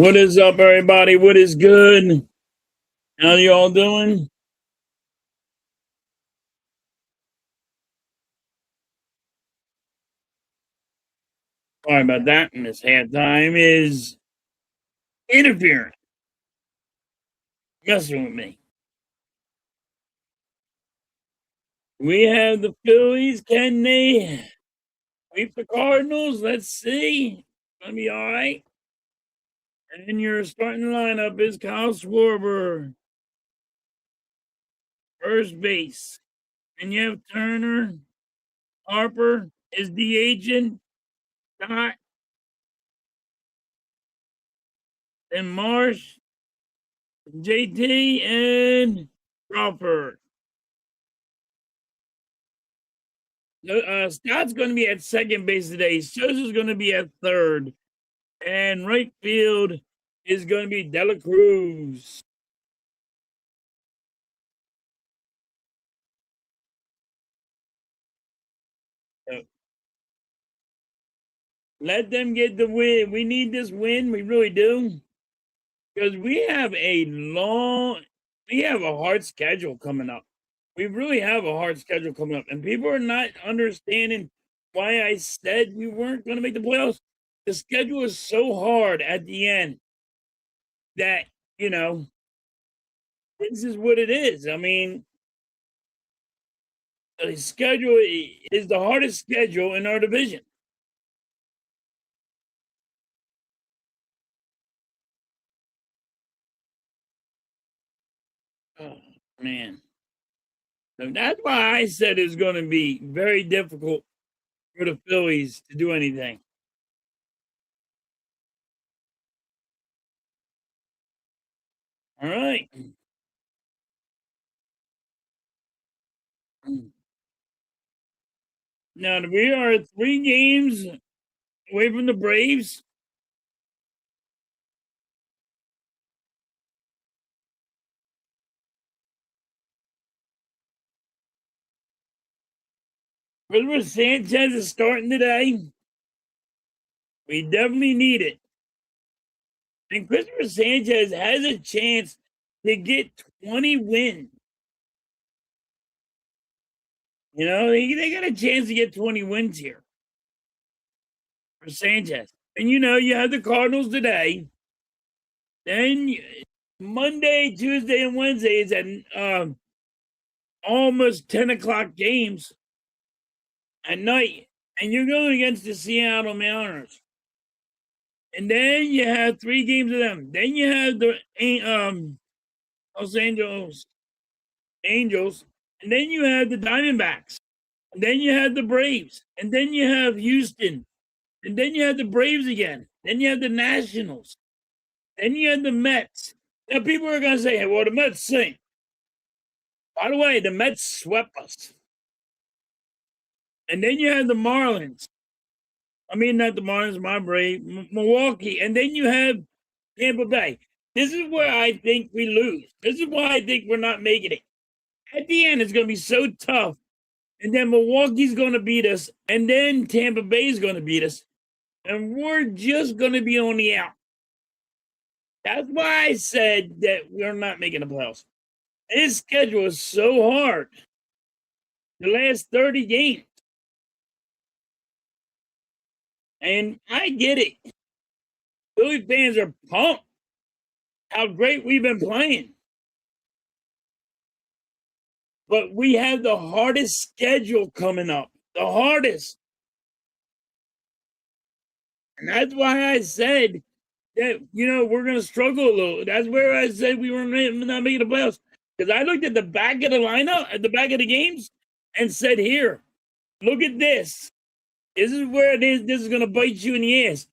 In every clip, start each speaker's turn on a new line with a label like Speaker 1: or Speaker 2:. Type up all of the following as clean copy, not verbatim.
Speaker 1: What is up, everybody? What is good? How you all doing? Sorry about that. Miss halftime is interfering, messing with me. We have the Phillies. Can they sweep the Cardinals? Let's see. Gonna be all right. And your starting lineup is Kyle Schwarber, first base. And you have Turner, Harper is the agent, Scott, and Marsh, JT, and Crawford. Scott's going to be at second base today. Sosa's going to be at third. And right field is going to be Dela Cruz. So let them get the win. We need this win. We really do. Because we have a hard schedule coming up. We really have a hard schedule coming up. And people are not understanding why I said we weren't going to make the playoffs. The schedule is so hard at the end that, this is what it is. I mean, the schedule is the hardest schedule in our division. Oh, man. So that's why I said it's going to be very difficult for the Phillies to do anything. All right. Now we are 3 games away from the Braves. Christopher Sanchez is starting today. We definitely need it. And Christopher Sanchez has a chance to get 20 wins. They got a chance to get 20 wins here for Sanchez. And you have the Cardinals today. Then Monday, Tuesday, and Wednesday is at almost 10 o'clock games at night. And you're going against the Seattle Mariners. And then you have 3 games of them. Then you have the Los Angeles Angels. And then you have the Diamondbacks. And then you have the Braves. And then you have Houston. And then you have the Braves again. Then you have the Nationals. Then you have the Mets. Now people are going to say, hey, well, the Mets stink. By the way, the Mets swept us. And then you have the Marlins. I mean, not the Marlins, my Brave, Milwaukee. And then you have Tampa Bay. This is where I think we lose. This is why I think we're not making it. At the end, it's going to be so tough. And then Milwaukee's going to beat us. And then Tampa Bay's going to beat us. And we're just going to be on the out. That's why I said that we're not making the playoffs. His schedule is so hard. The last 30 games. And I get it. Philly fans are pumped how great we've been playing. But we have the hardest schedule coming up. The hardest. And that's why I said that, we're going to struggle a little. That's where I said we were not making the playoffs. Because I looked at the back of the lineup, at the back of the games, and said, here, look at this. This is where this is going to bite you in the ass.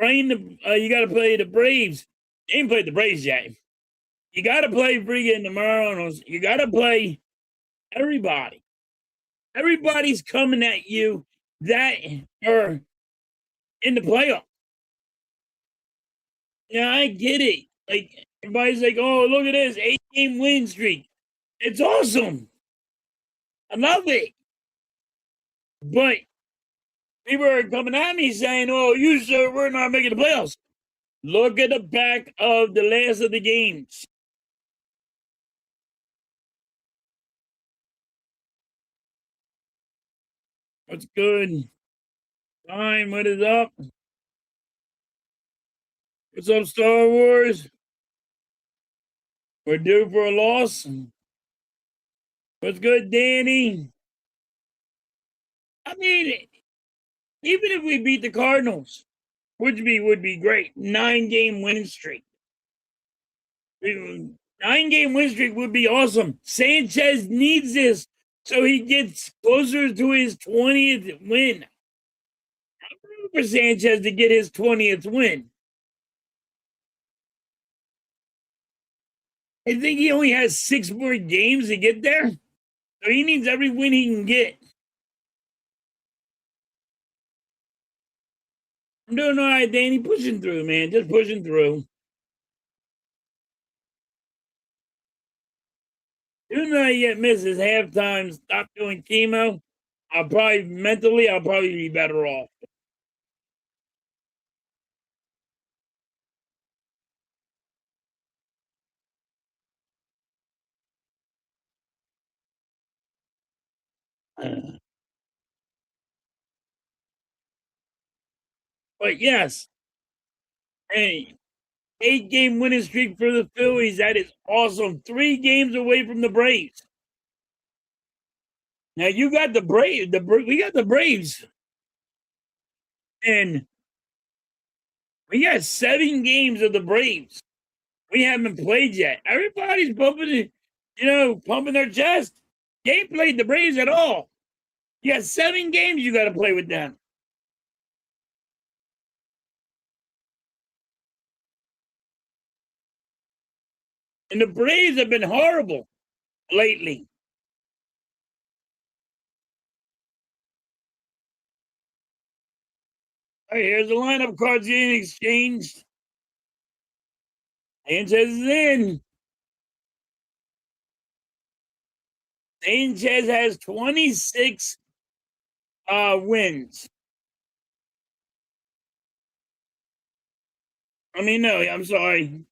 Speaker 1: You got to play the Braves. You ain't played the Braves yet. You got to play freaking the Mariners. You got to play everybody. Everybody's coming at you that are in the playoff. Yeah, I get it. Like, everybody's like, oh, look at this 8-game win streak. It's awesome. I love it. But people are coming at me saying, oh, you sir, we're not making the playoffs. Look at the back of the last of the games. What's good? Fine. What is up? What's up, Star Wars? We're due for a loss. What's good, Danny? I mean, even if we beat the Cardinals, which would be great, 9-game winning streak. 9-game win streak would be awesome. Sanchez needs this so he gets closer to his 20th win. I'm rooting for Sanchez to get his 20th win. I think he only has 6 more games to get there. So he needs every win he can get. I'm doing all right, Danny. Pushing through, man. Just pushing through. Soon as I get misses halftime, stop doing chemo, I'll probably be better off. But yes, hey, 8-game winning streak for the Phillies. That is awesome. 3 games away from the Braves. Now you got the Braves. We got the Braves, and we got 7 games of the Braves. We haven't played yet. Everybody's pumping their chest. They ain't played the Braves at all. You got 7 games you got to play with them. And the Braves have been horrible lately. All right, here's the lineup cards getting exchanged. Sanchez is in. Sanchez has 26 wins. I mean, no, I'm sorry.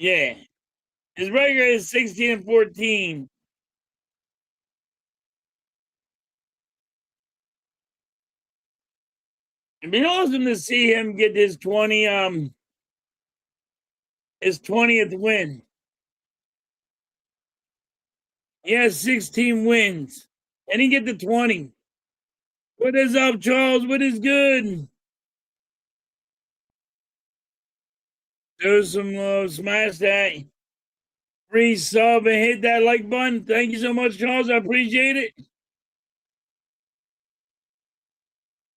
Speaker 1: Yeah. His record is 16-14. It'd be awesome to see him get his 20th win. He has 16 wins. And he get to 20. What is up, Charles? What is good? Do some love. Smash that free sub and hit that like button. Thank you so much, Charles. I appreciate it.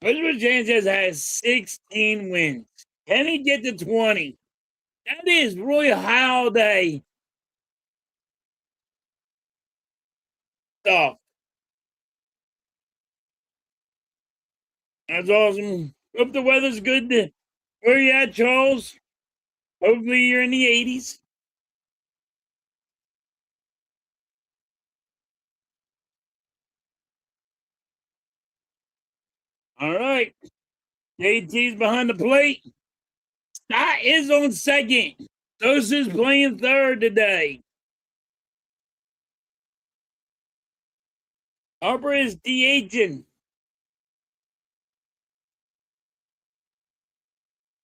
Speaker 1: Elizabeth Sanchez has 16 wins. Can he get to 20? That is Roy Halladay stuff. That's awesome. Hope the weather's good. Where you at, Charles? Hopefully you're in the 80s. All right. JT's behind the plate. Stott is on second. Sosa's playing third today. Harper is DHing.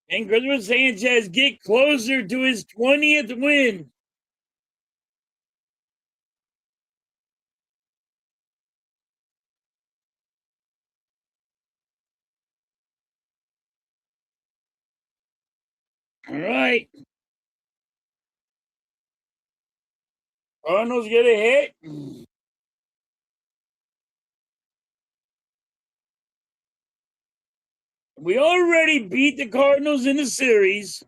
Speaker 1: And Christopher Sanchez get closer to his 20th win. All right. Cardinals get a hit. We already beat the Cardinals in the series.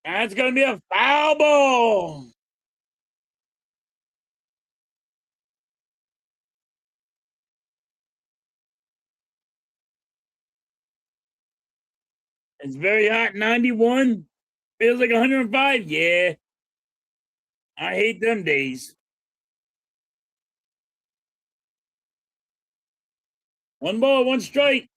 Speaker 1: That's going to be a foul ball. It's very hot, 91. Feels like 105. Yeah, I hate them days. One ball, one strike.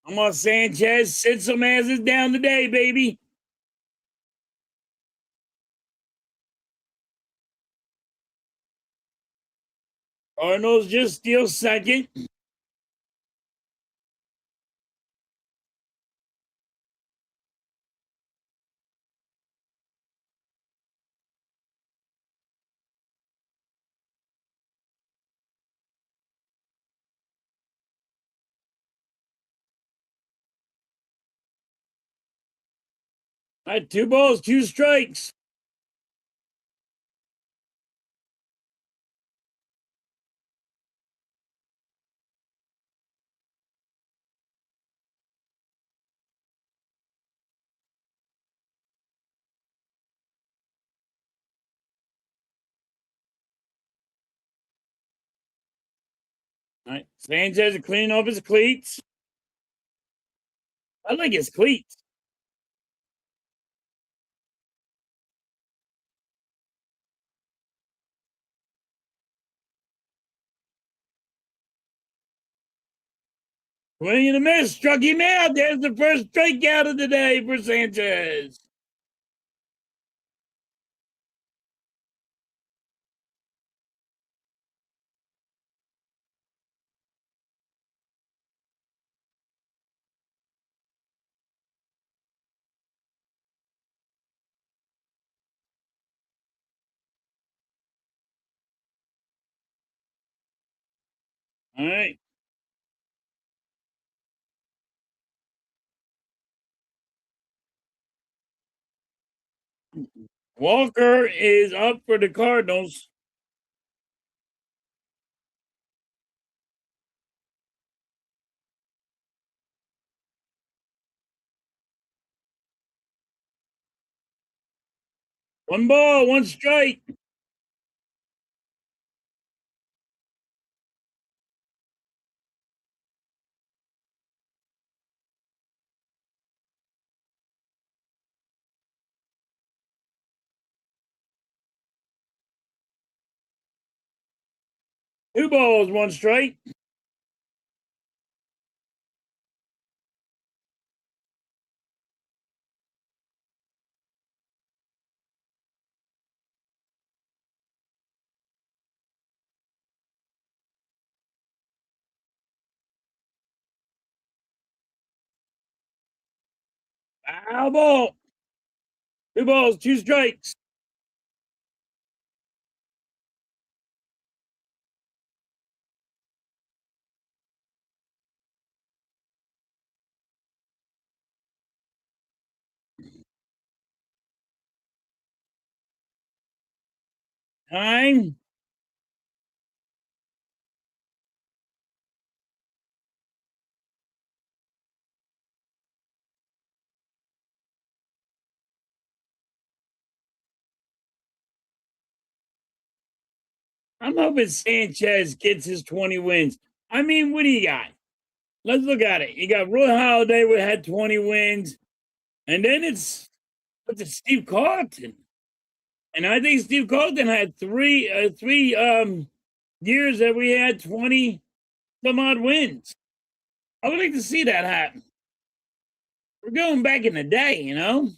Speaker 1: I'm on Sanchez. Sit some asses down today, baby. Cardinals just steal second. All right, 2 balls, 2 strikes. All right, Sanchez is cleaning off his cleats. I like his cleats. Swing and a miss. Struck him out. There's the first strikeout of the day for Sanchez. All right. Walker is up for the Cardinals. One ball, one strike. 2 balls, one strike. Foul ball. 2 balls, 2 strikes. Time. I'm hoping Sanchez gets his 20 wins. I mean, what do you got? Let's look at it. You got Roy Halladay, who had 20 wins. And then what's it, Steve Carlton. And I think Steve Carlton had three years that we had 20 some odd wins. I would like to see that happen. We're going back in the day, you know?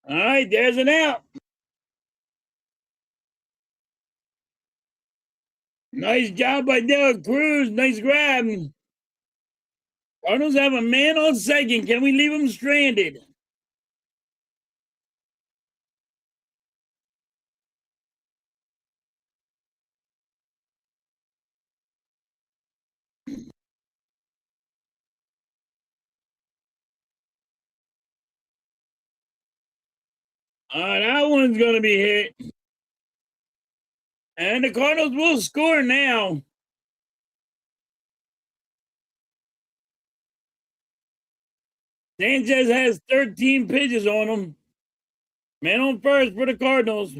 Speaker 1: All right, there's an out. Nice job by Derek Cruz. Nice grab. Cardinals have a man on second. Can we leave him stranded? That one's going to be hit. And the Cardinals will score now. Sanchez has 13 pitches on him. Man on first for the Cardinals.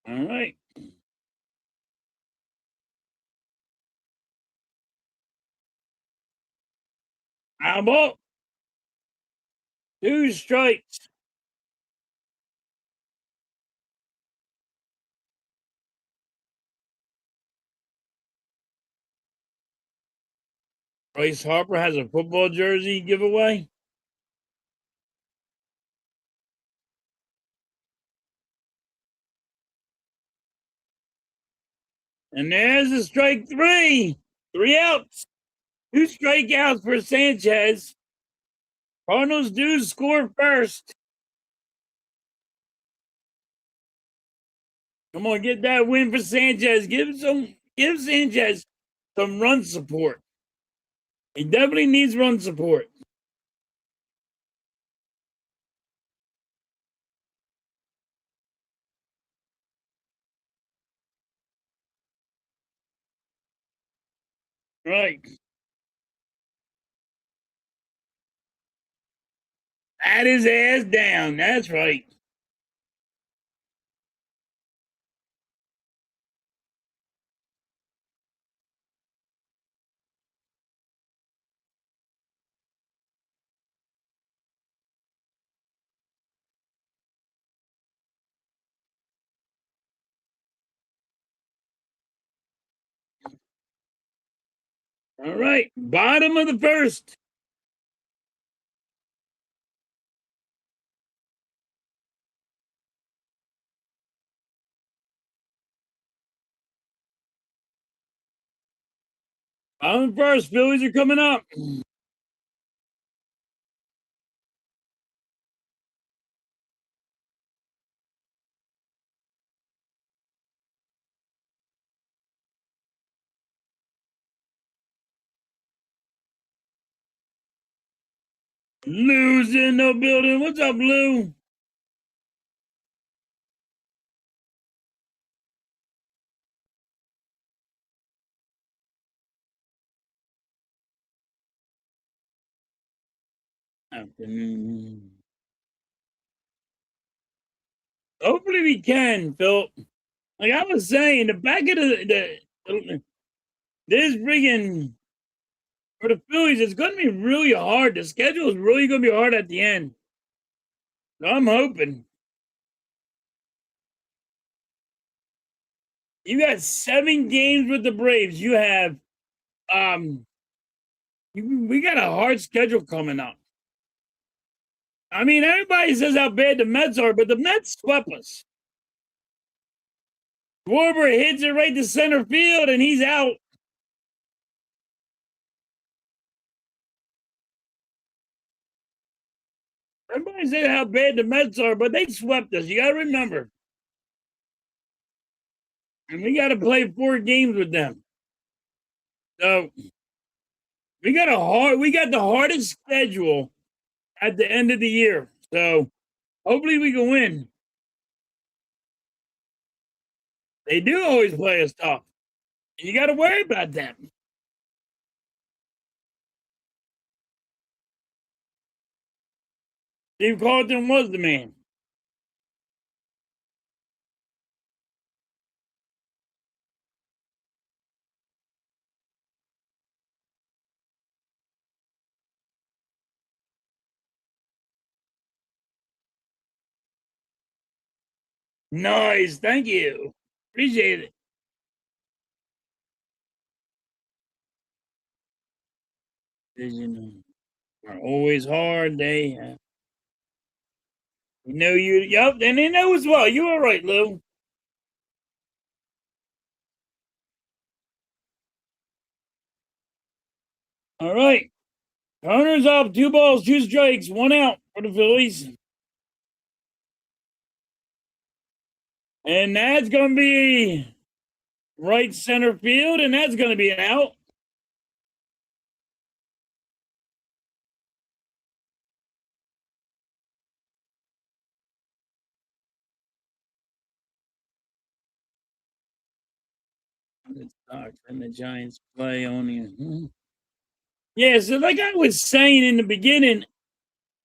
Speaker 1: All right. How about 2 strikes? Bryce Harper has a football jersey giveaway. And there's a strike 3. 3 outs. 2 strikeouts for Sanchez. Cardinals do score first. Come on, get that win for Sanchez. Give Sanchez some run support. He definitely needs run support. Right. Pat his ass down. That's right. All right. Bottom of the first. Bottom of the first. Phillies are coming up. Lou's in the building. What's up, Lou? Afternoon. Hopefully we can, Phil. Like I was saying, the back of the this friggin' for the Phillies, it's going to be really hard. The schedule is really going to be hard at the end. So I'm hoping. You got 7 games with the Braves. You have, we got a hard schedule coming up. I mean, everybody says how bad the Mets are, but the Mets swept us. Schwarber hits it right to center field, and he's out. Everybody says how bad the Mets are, but they swept us. You got to remember. And we got to play 4 games with them. So we got the hardest schedule at the end of the year. So hopefully we can win. They do always play us tough. And you got to worry about them. Steve Carlton was the man. Nice. Thank you. Appreciate it. Vision are always hard. You know you. Yep, and they know as well. You were right, Lou. All right. Turner's up, 2 balls, 2 strikes, 1 out for the Phillies. And that's going to be right center field, and that's going to be an out. The Sox and the Giants play on you. Yeah, so like I was saying in the beginning,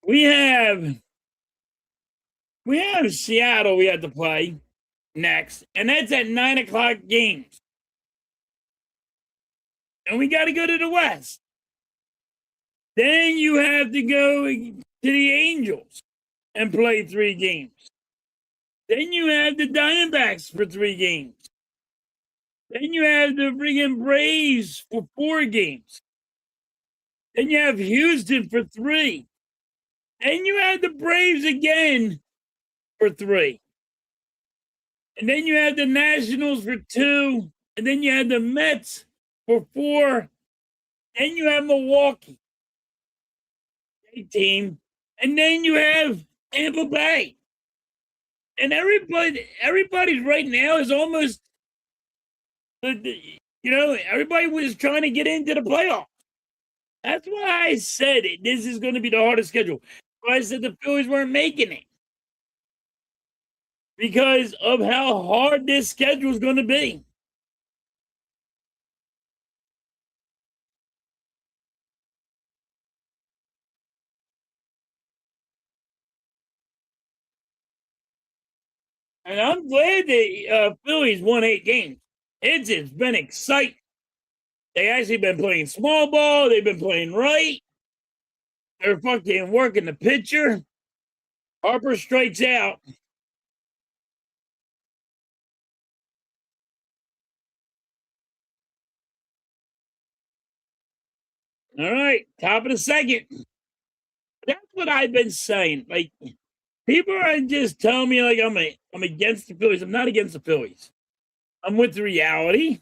Speaker 1: we have Seattle we have to play next, and that's at 9 o'clock games. And we got to go to the West. Then you have to go to the Angels and play 3 games. Then you have the Diamondbacks for 3 games. Then you have the friggin' Braves for 4 games. Then you have Houston for 3. Then you have the Braves again for 3. And then you have the Nationals for 2. And then you have the Mets for 4. Then you have Milwaukee. Great team. And then you have Tampa Bay. And everybody's right now is almost, everybody was trying to get into the playoffs. That's why I said it. This is going to be the hardest schedule. Why I said the Phillies weren't making it. Because of how hard this schedule is going to be. And I'm glad the Phillies won 8 games. It's been exciting. They actually been playing small ball. They've been playing right. They're fucking working the pitcher. Harper strikes out. All right, top of the second. That's what I've been saying. Like, people are just telling me like I'm against the Phillies. I'm not against the Phillies. I'm with the reality.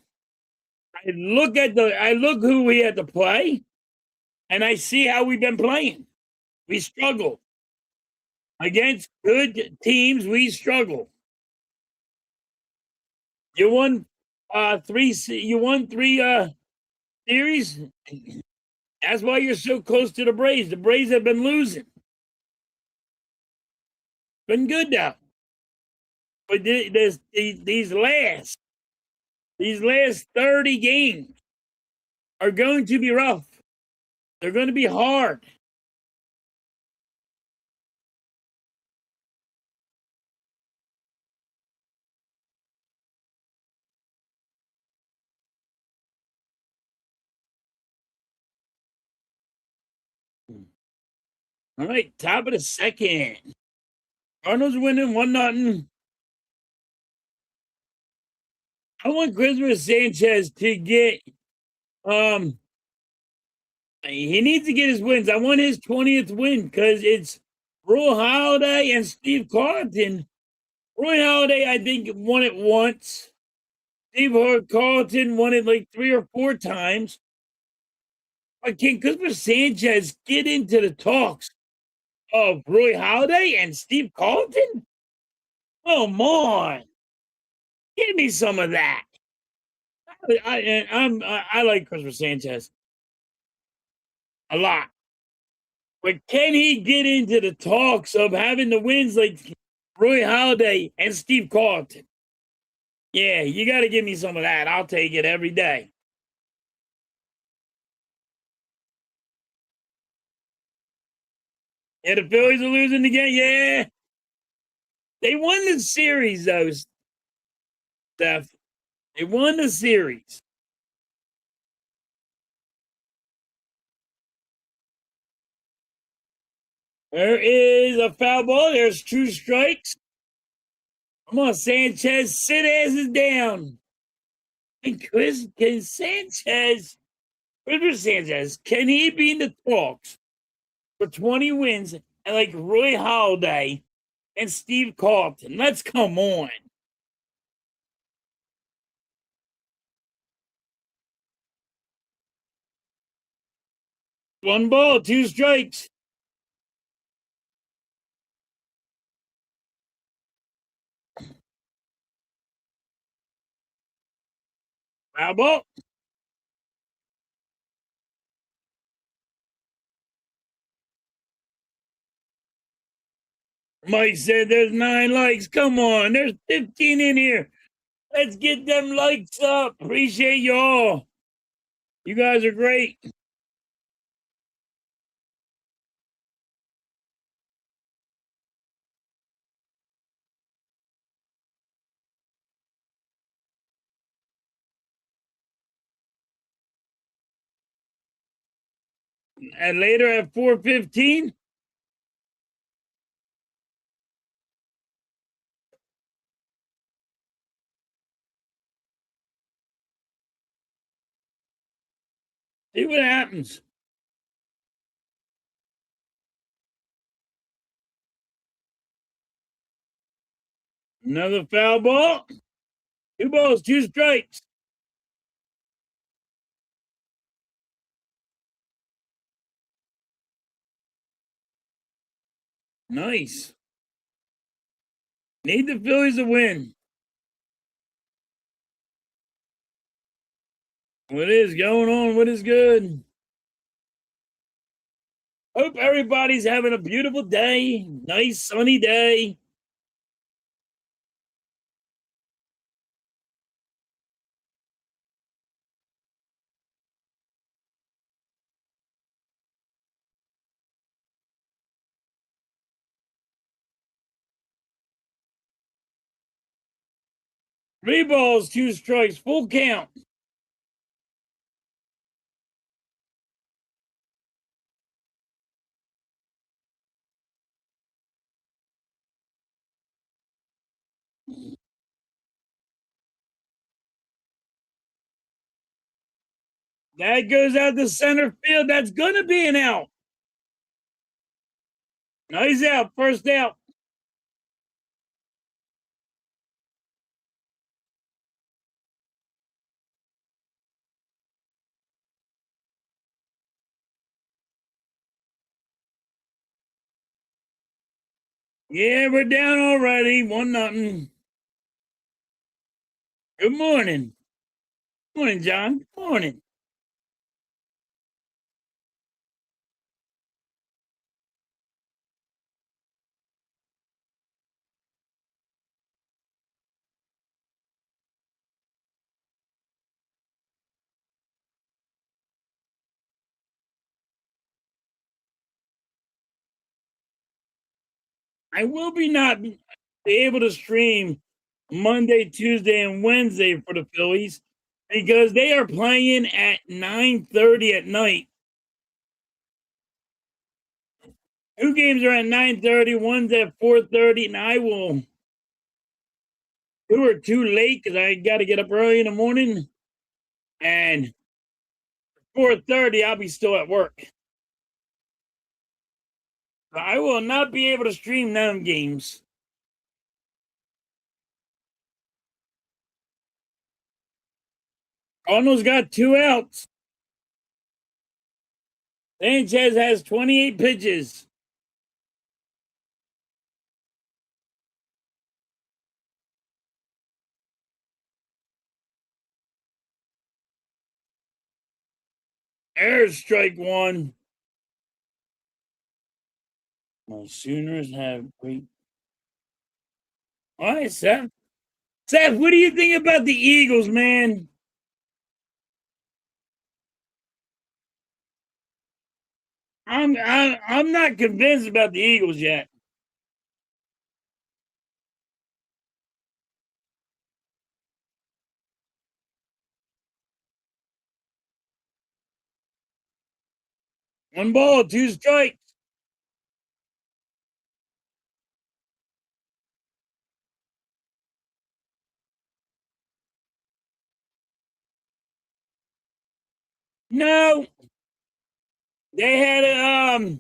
Speaker 1: I look who we had to play, and I see how we've been playing. We struggle against good teams. We struggle. You won 3. You won 3 series. That's why you're so close to the Braves. The Braves have been losing. Been good now, but these last 30 games are going to be rough. They're going to be hard. All right, top of the second. Cardinals winning 1-0. I want Christopher Sanchez to get he needs to get his wins. I want his 20th win because it's Roy Halladay and Steve Carlton. Roy Halladay, I think, won it once. Steve Carlton won it like 3 or 4 times. But can Christopher Sanchez get into the talks of Roy Halladay and Steve Carlton? Come on. Give me some of that. I like Christopher Sanchez a lot. But can he get into the talks of having the wins like Roy Halladay and Steve Carlton? Yeah, you got to give me some of that. I'll take it every day. Yeah, the Phillies are losing again. Yeah. They won the series, though, Steph. They won the series. There is a foul ball. There's 2 strikes. Come on, Sanchez. Sit asses down. And Christopher Sanchez, can he be in the talks for 20 wins like Roy Halladay and Steve Carlton? Let's come on. 1 ball, 2 strikes. Foul ball. Mike said there's 9 likes. Come on, there's 15 in here. Let's get them likes up. Appreciate y'all. You guys are great. And later at 4:15. See what happens. Another foul ball. 2 balls, 2 strikes. Nice. Need the Phillies to win. What is going on? What is good? Hope everybody's having a beautiful day. Nice sunny day. Three balls, 2 strikes, full count. That goes out to center field. That's going to be an out. Nice out. First out. Yeah, we're down already. 1-0. Good morning. Morning, John. Morning. I will not be able to stream Monday, Tuesday, and Wednesday for the Phillies because they are playing at 9:30 at night. 2 games are at 9:30, one's at 4:30, and I will. 2 are too late because I got to get up early in the morning, and 4:30 I'll be still at work. So I will not be able to stream them games. Cardinals got 2 outs. Sanchez has 28 pitches. There's strike 1. My Sooners have great. All right, Seth. Seth, what do you think about the Eagles, man? I'm not convinced about the Eagles yet. One ball, 2 strikes. No, they had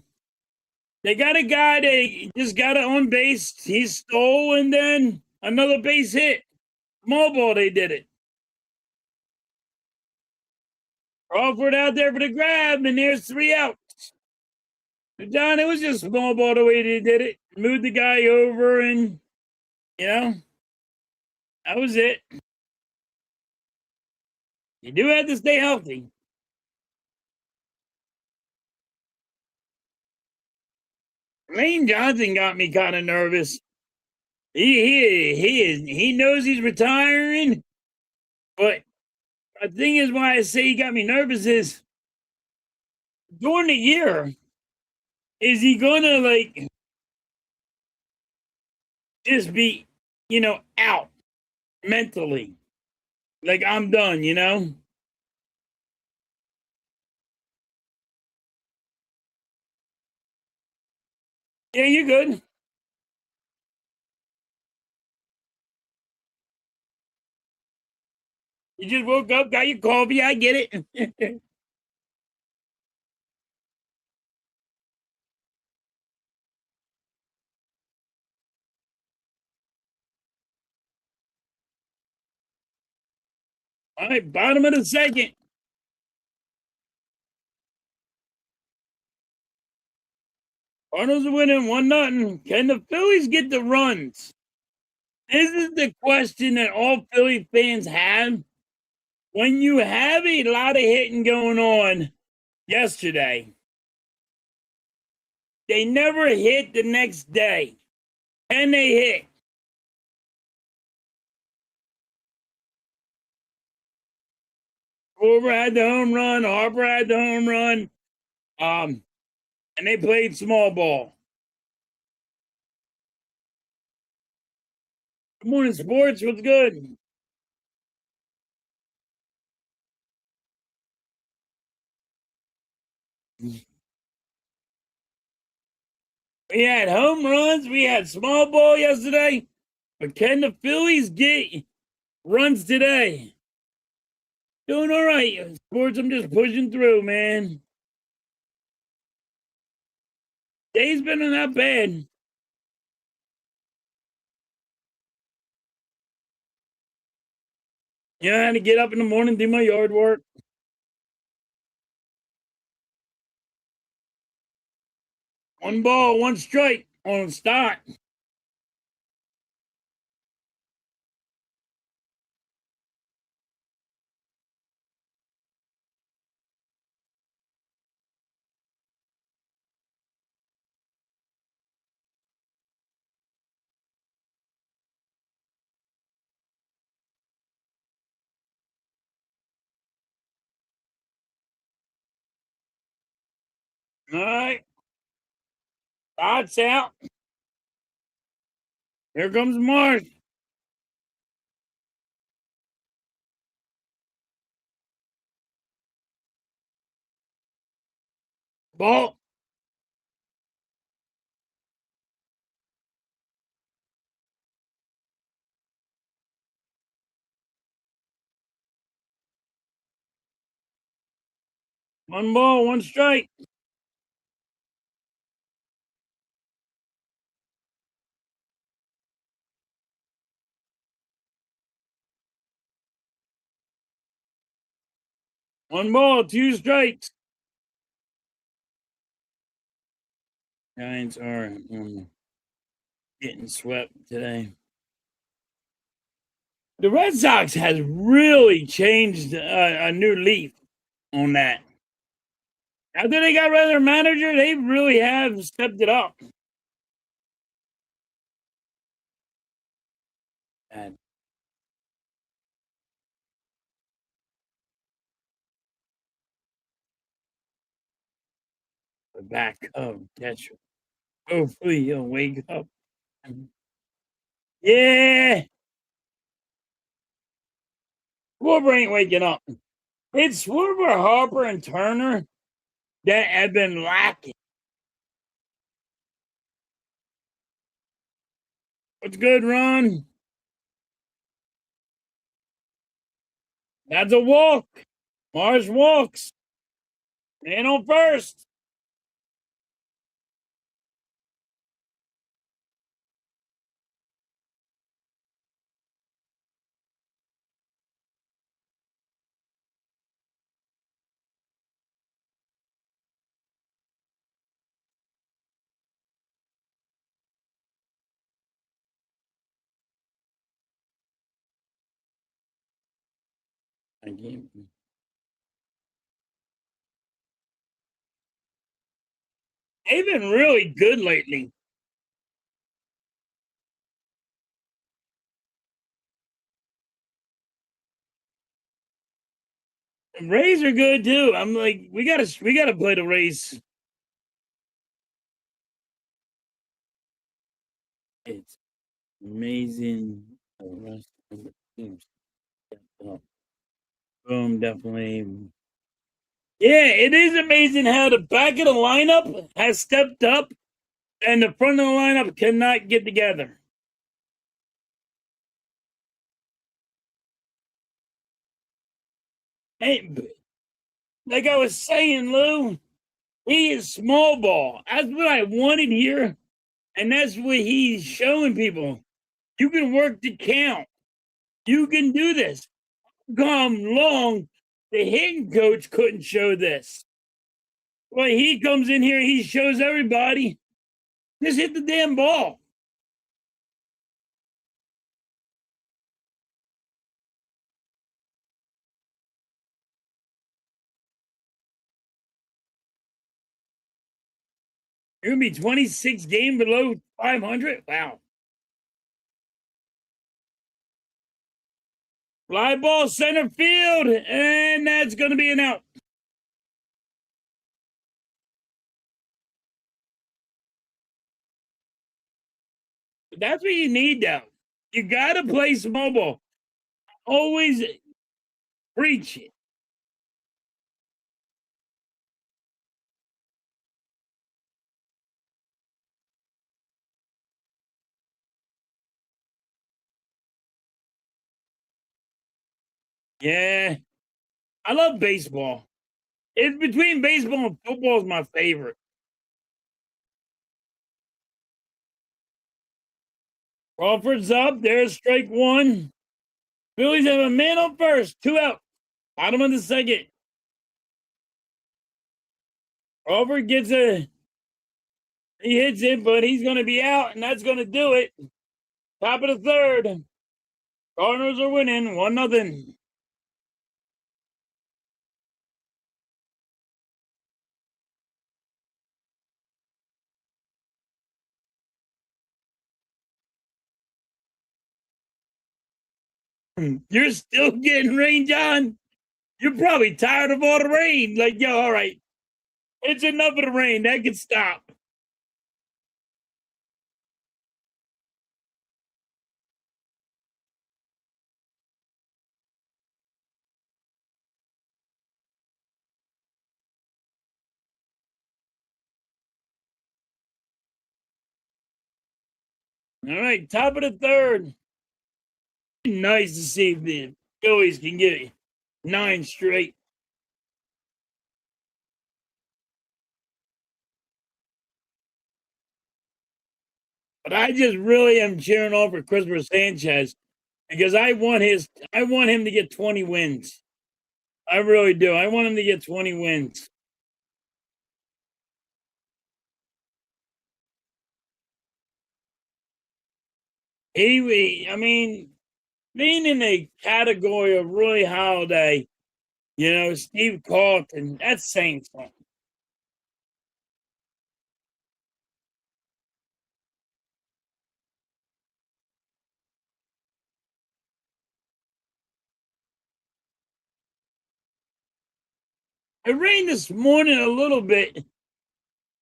Speaker 1: they got a guy that just got it on base. He stole and then another base hit. Small ball, they did it. Crawford out there for the grab, and there's 3 outs. John, it was just small ball the way they did it. Moved the guy over, and you know that was it. You do have to stay healthy. Lane Johnson got me kind of nervous. He knows he's retiring, but the thing is, why I say he got me nervous is during the year, is he gonna like just be, out mentally? Like I'm done, Yeah, you're good. You just woke up, got your coffee. I get it. All right, bottom of the second. Cardinals are winning 1-0. Can the Phillies get the runs? This is the question that all Philly fans have. When you have a lot of hitting going on yesterday, they never hit the next day. And they hit. Over had the home run, Harper had the home run. And they played small ball. Good morning, sports. What's good? We had home runs. We had small ball yesterday. But can the Phillies get runs today? Doing all right. Sports, I'm just pushing through, man. Day's been not bad. I had to get up in the morning, do my yard work. One ball, one strike on start. All right. Thoughts out. Here comes Marsh. Ball. One ball, one strike. One ball, two strikes. Giants are getting swept today. The Red Sox has really changed a new leaf on that. After they got rid of their manager, they really have stepped it up. And the back of catcher. Hopefully he'll wake up. Yeah, Schwarber ain't waking up. It's Schwarber, Harper, and Turner that have been lacking. What's good, Ron? That's a walk. Mars walks. Man on first. I can't. They've been really good lately. The Rays are good too. I'm like, we gotta play the Rays. It's amazing. The rest of the teams step up. Boom, definitely. Yeah, it is amazing how the back of the lineup has stepped up and the front of the lineup cannot get together. Hey, like I was saying, Lou, he is small ball. That's what I wanted here, and that's what he's showing people. You can work the count. You can do this. Come long, the hitting coach couldn't show this. Well, he comes in here, he shows everybody. Just hit the damn ball. You're gonna be 26 game below 500. Wow. Fly ball center field, and that's gonna be an out. That's what you need though. You gotta play small ball. Always preach it. Yeah. I love baseball. It's between baseball and football is my favorite. Crawford's up. There's strike one. Phillies have a man on first. Two out. Bottom of the second. Crawford gets a. He hits it, but he's going to be out, and that's going to do it. Top of the third. Cardinals are winning 1-0. You're still getting rain, John. You're probably tired of all the rain. Like, yo, all right. It's enough of the rain. That can stop. All right, top of the third. Nice to see if the Phillies can get 9 straight. But I just really am cheering on for Christopher Sanchez because I want him to get 20 wins. I really do. I want him to get 20 wins. I mean, being in a category of Roy Holiday, Steve Carlton, that's saying something. It rained this morning a little bit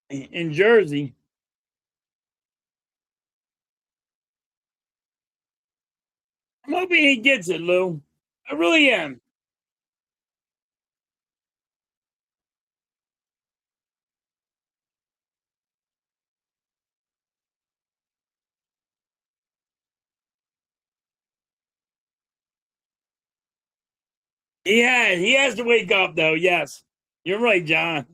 Speaker 1: in Jersey. I'm hoping he gets it, Lou. I really am. He has to wake up though. Yes, you're right, John.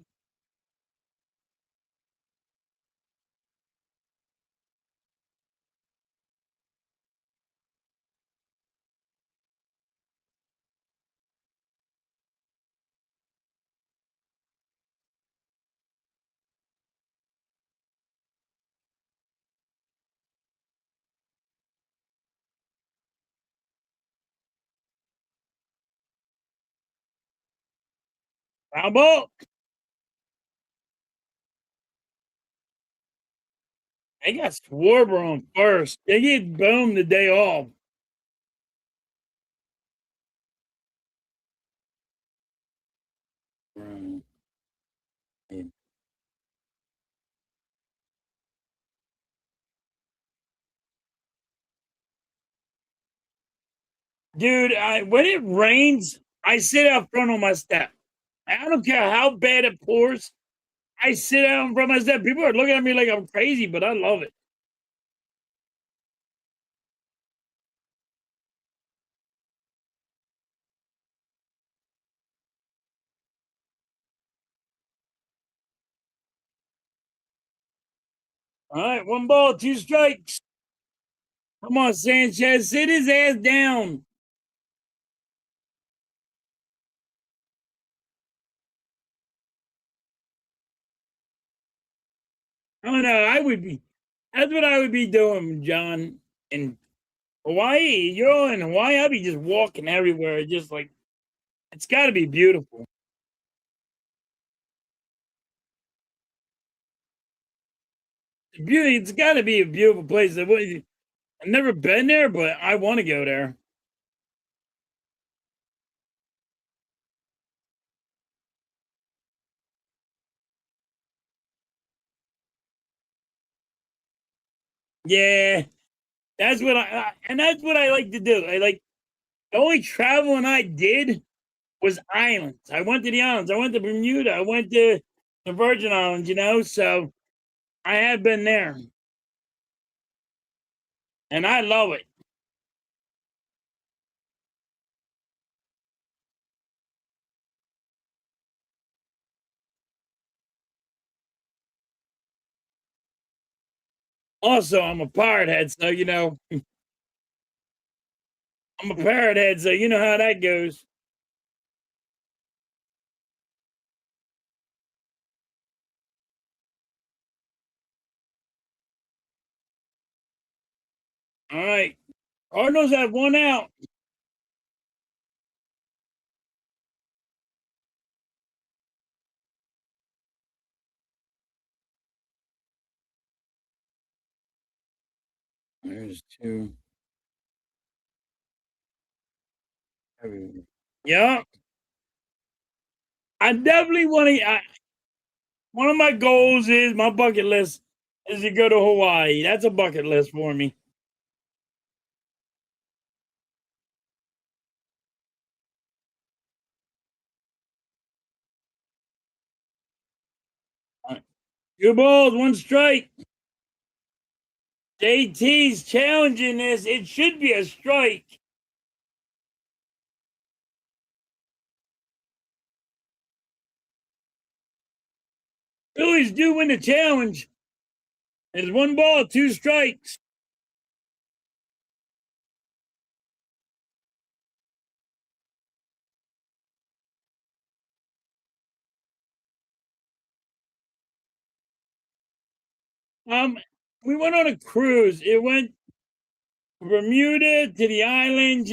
Speaker 1: How about they got Schwarber on first. They get Boom the day off. Mm, yeah. Dude, when it rains, I sit out front on my step. I don't care how bad it pours. I sit out in front of my step. People are looking at me like I'm crazy, but I love it. All right, one ball, two strikes. Come on, Sanchez, sit his ass down. Oh no, I would be. That's what I would be doing, John. In Hawaii, you're in Hawaii. I'd be just walking everywhere, just like it's got to be beautiful. Beauty, it's got to be a beautiful place. I've never been there, but I want to go there. Yeah, and that's what I like to do. I like the only traveling I did was islands. I went to the islands. I went to Bermuda. I went to the Virgin Islands. So I have been there, and I love it. Also, I'm a pirate head, so I'm a parrot head, so you know how that goes. All right, Cardinals have one out. There's two. Yeah, I definitely want to. One of my goals is my bucket list is to go to Hawaii. That's a bucket list for me. All right. Two balls, one strike. JT's challenging this. It should be a strike. Phillies do win the challenge. There's one ball, two strikes. Um, we went on a cruise. It went Bermuda to the islands.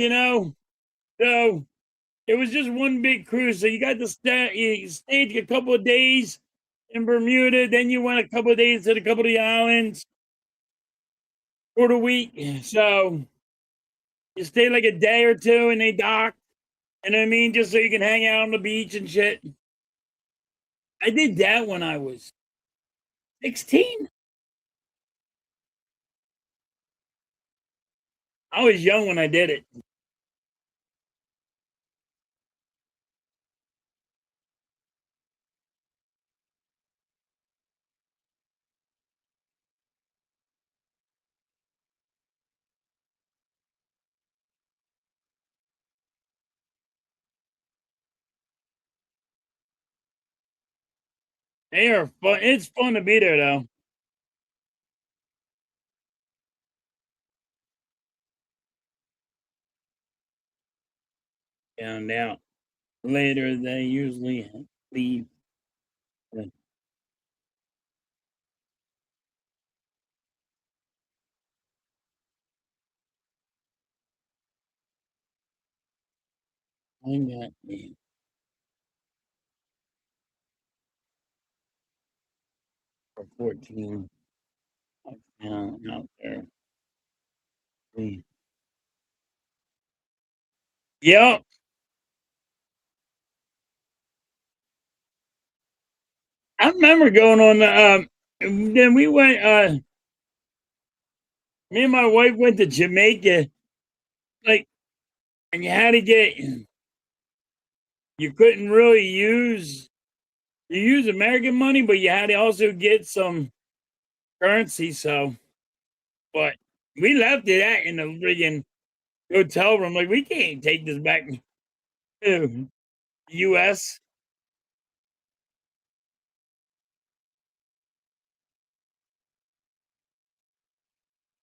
Speaker 1: So it was just one big cruise. So you got to you stayed a couple of days in Bermuda, then you went a couple of days to a couple of the islands for the week. So you stay like a day or two and they dock. You know what I mean? Just so you can hang out on the beach and shit. I did that when I was 16. I was young when I did it. They are fun. It's fun to be there though. Found out later they usually leave. I got me. for 14. Out there. Mm. Yep. I remember going on the, then we went, me and my wife went to Jamaica, like, and you couldn't really you use American money, but you had to also get some currency. So, but we left it at in the friggin' hotel room. Like, we can't take this back to US.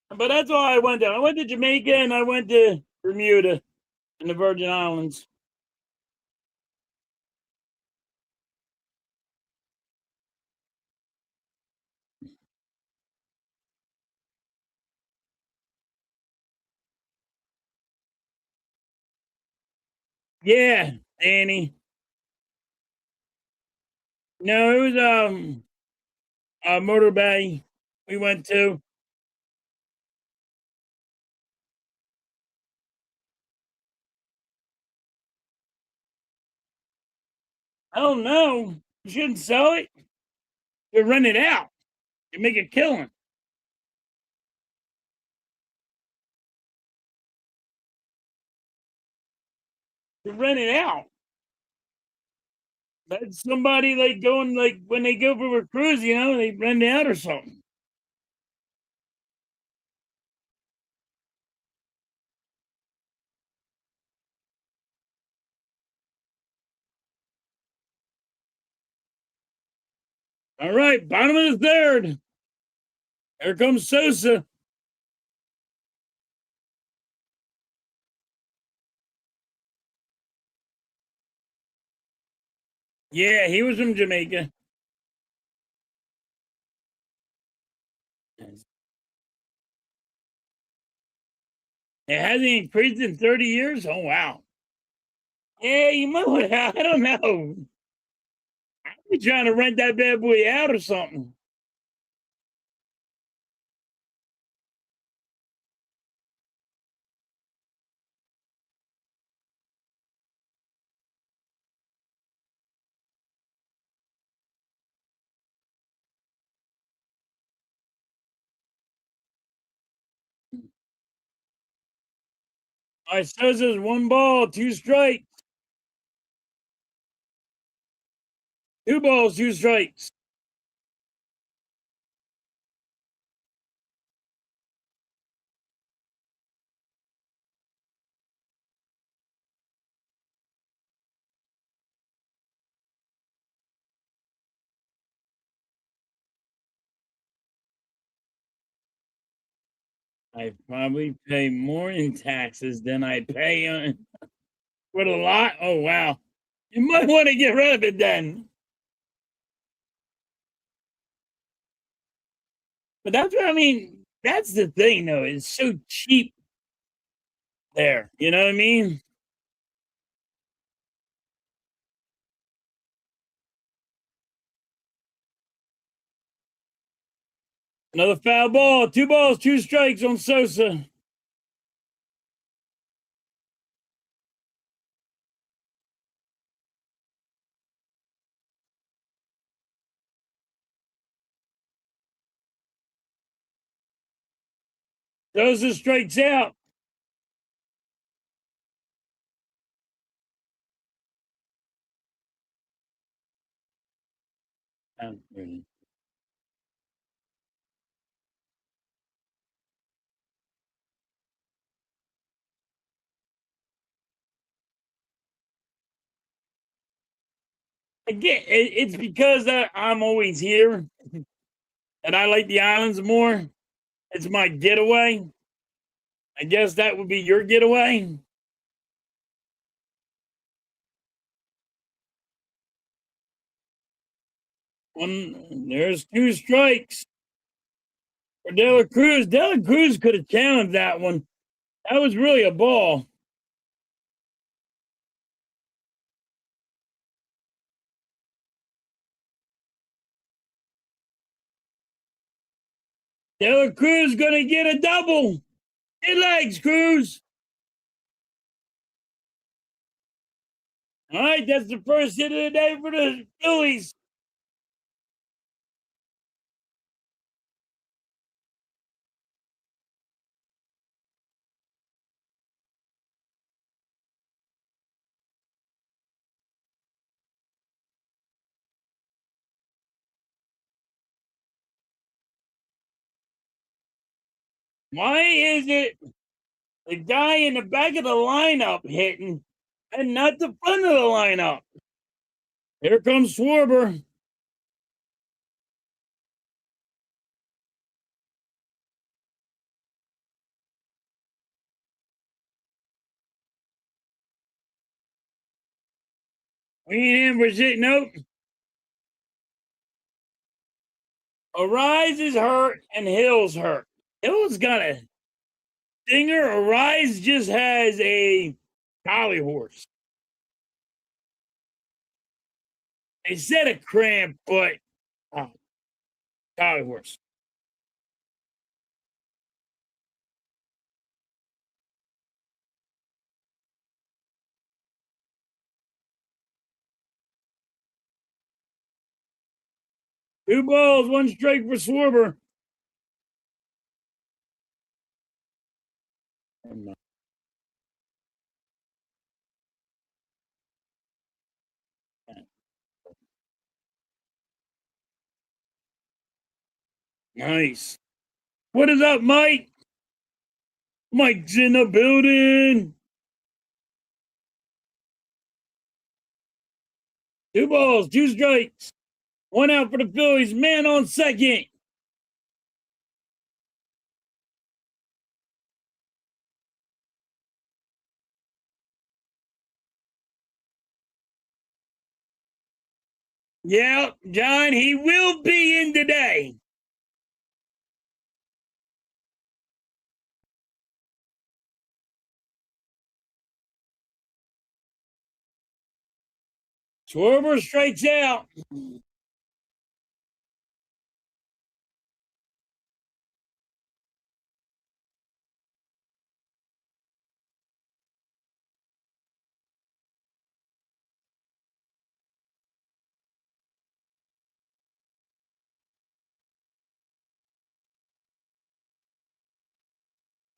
Speaker 1: But that's all I went to. I went to Jamaica and I went to Bermuda and the Virgin Islands. Yeah, Danny. No, it was Motor Bay we went to. I don't know. You shouldn't sell it. You rent it out. You make a killing. You rent it out. That's somebody like going like when they go for a cruise, they rent it out or something. All right, bottom of the third. Here comes Sosa. Yeah, he was from Jamaica. It hasn't increased in 30 years. Oh wow. Yeah, you might want to, I don't know. You're trying to rent that bad boy out or something. All right, Sosa's one ball, two strikes, two balls, two strikes. I probably pay more in taxes than I pay on with a lot. Oh wow. You might want to get rid of it then. But that's what I mean. That's the thing though. It's so cheap there. You know what I mean? Another foul ball. Two balls, two strikes on Sosa. Sosa strikes out. Again, it's because I'm always here and I like the islands more. It's my getaway. I guess that would be your getaway. There's two strikes for De La Cruz. De La Cruz could have challenged that one. That was really a ball. Taylor Cruz gonna get a double. Hit legs, Cruz. All right, that's the first hit of the day for the Phillies. Why is it the guy in the back of the lineup hitting and not the front of the lineup? Here comes Schwarber. We ain't in for shit. Nope. Arise is hurt and Hill's hurt. Hill's got a stinger. Arise just has a collie horse. They said a cramp, but collie horse. Two balls, one strike for Schwarber. Nice. What is up, Mike? Mike's in the building. Two balls, two strikes. One out for the Phillies. Man on second. Yeah, John, he will be in today. Schwarber strikes out.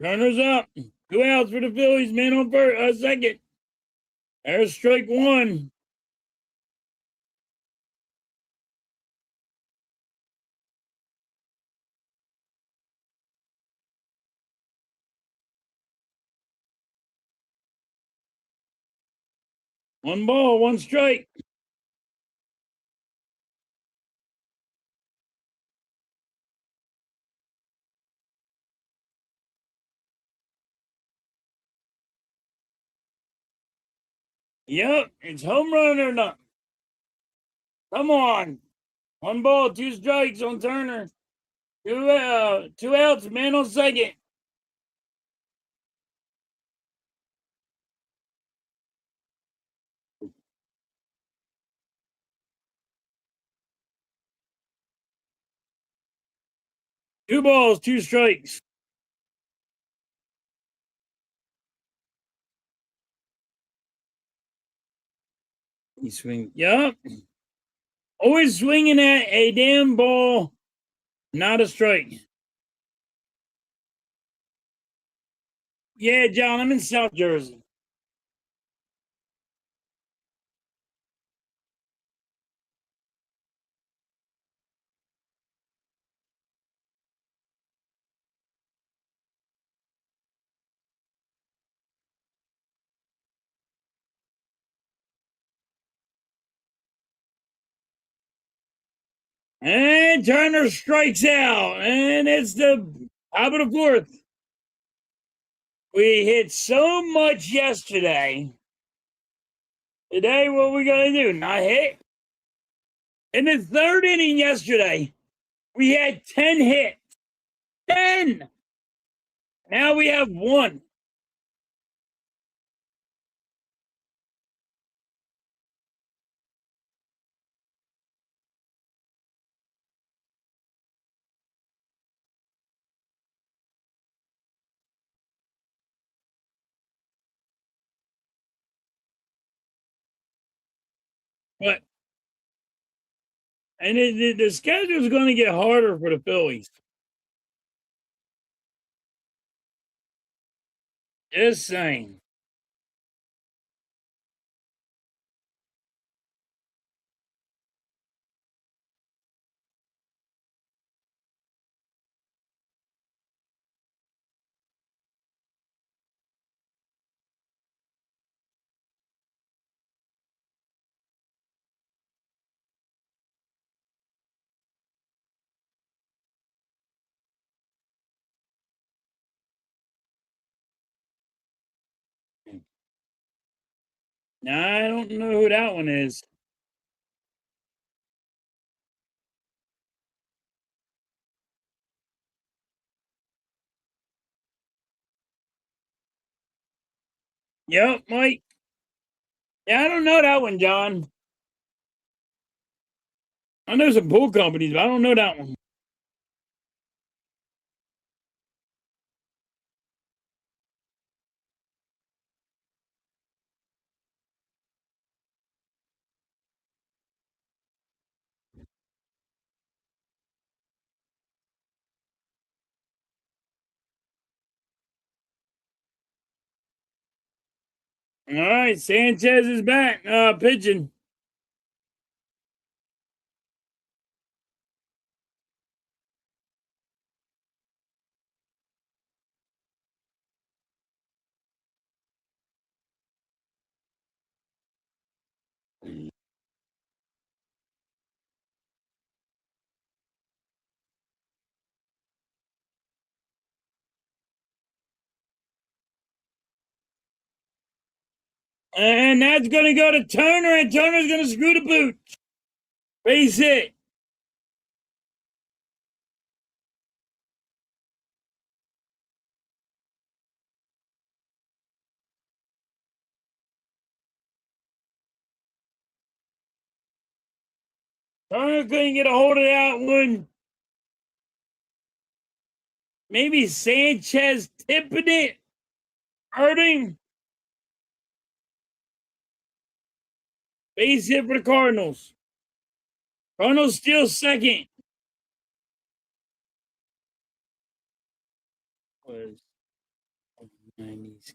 Speaker 1: Runners up. Two outs for the Phillies. Man on first, second. There's strike one. One ball, one strike. Yep, it's home run or not. Come on. One ball, two strikes on Turner. Two outs, man on second. Two balls, two strikes. He swing. Yep. Always swinging at a damn ball, not a strike. Yeah, John, I'm in South Jersey. And Turner strikes out. And it's the top of the fourth. We hit so much yesterday. Today, what we gonna do? Not hit? In the third inning yesterday, we had 10 hits. 10! Now we have one. But and the schedule is going to get harder for the Phillies. Just saying. Now I don't know who that one is. Yep, Mike. Yeah, I don't know that one, John. I know some pool companies, but I don't know that one. All right, Sanchez is back, pitching. And that's going to go to Turner, and Turner's going to screw the boot. Base hit. Turner couldn't get a hold of that one. Maybe Sanchez tipping it, hurting. Base hit for the Cardinals. Cardinals still second. Was 90s.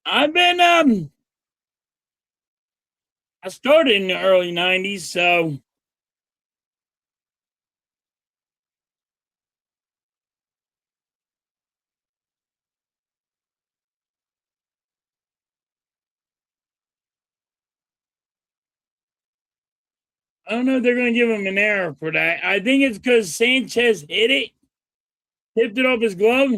Speaker 1: I've been I started in the early 90s, so I don't know if they're going to give him an error for that. I think it's because Sanchez hit it, tipped it off his glove.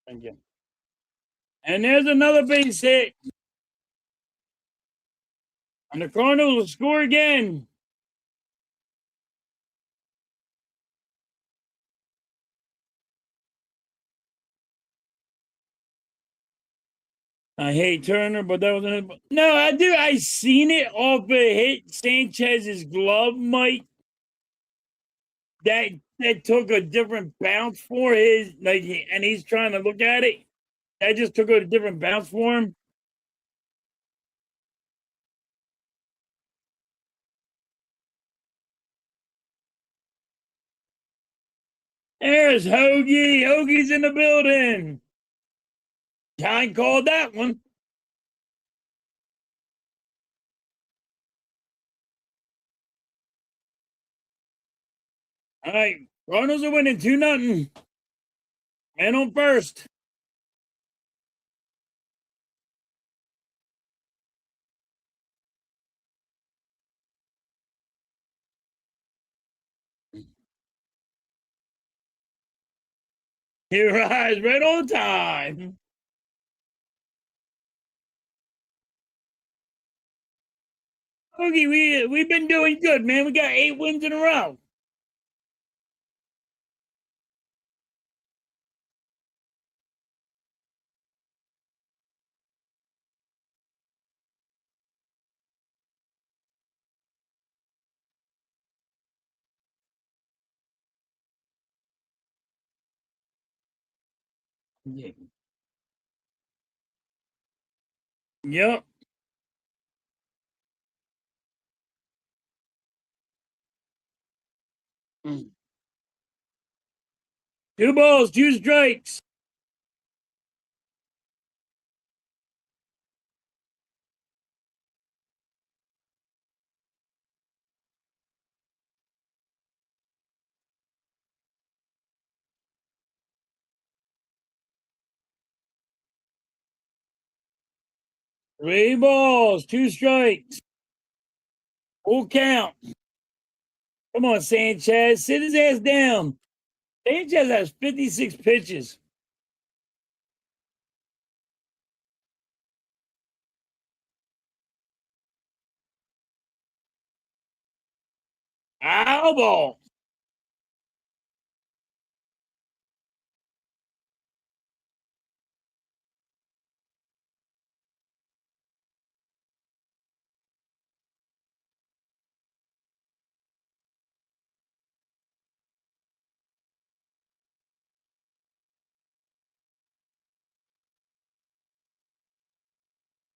Speaker 1: Thank you. And there's another base hit. And the Cardinals will score again. I hate Turner, but that was no. I do. I seen it off a hit Sanchez's glove, Mike. That took a different bounce for his and he's trying to look at it. That just took a different bounce for him. There's Hoagie. Hoagie's in the building. John called that one. All right, Cardinals are winning 2-0. Man on first. He arrives right on time. Hoagie, we've been doing good, man. We got 8 wins in a row. Yeah. Yep. Mm. 2 balls, 2 strikes. 3 balls, 2 strikes. Full count. Come on, Sanchez. Sit his ass down. Sanchez has 56 pitches. Foul ball.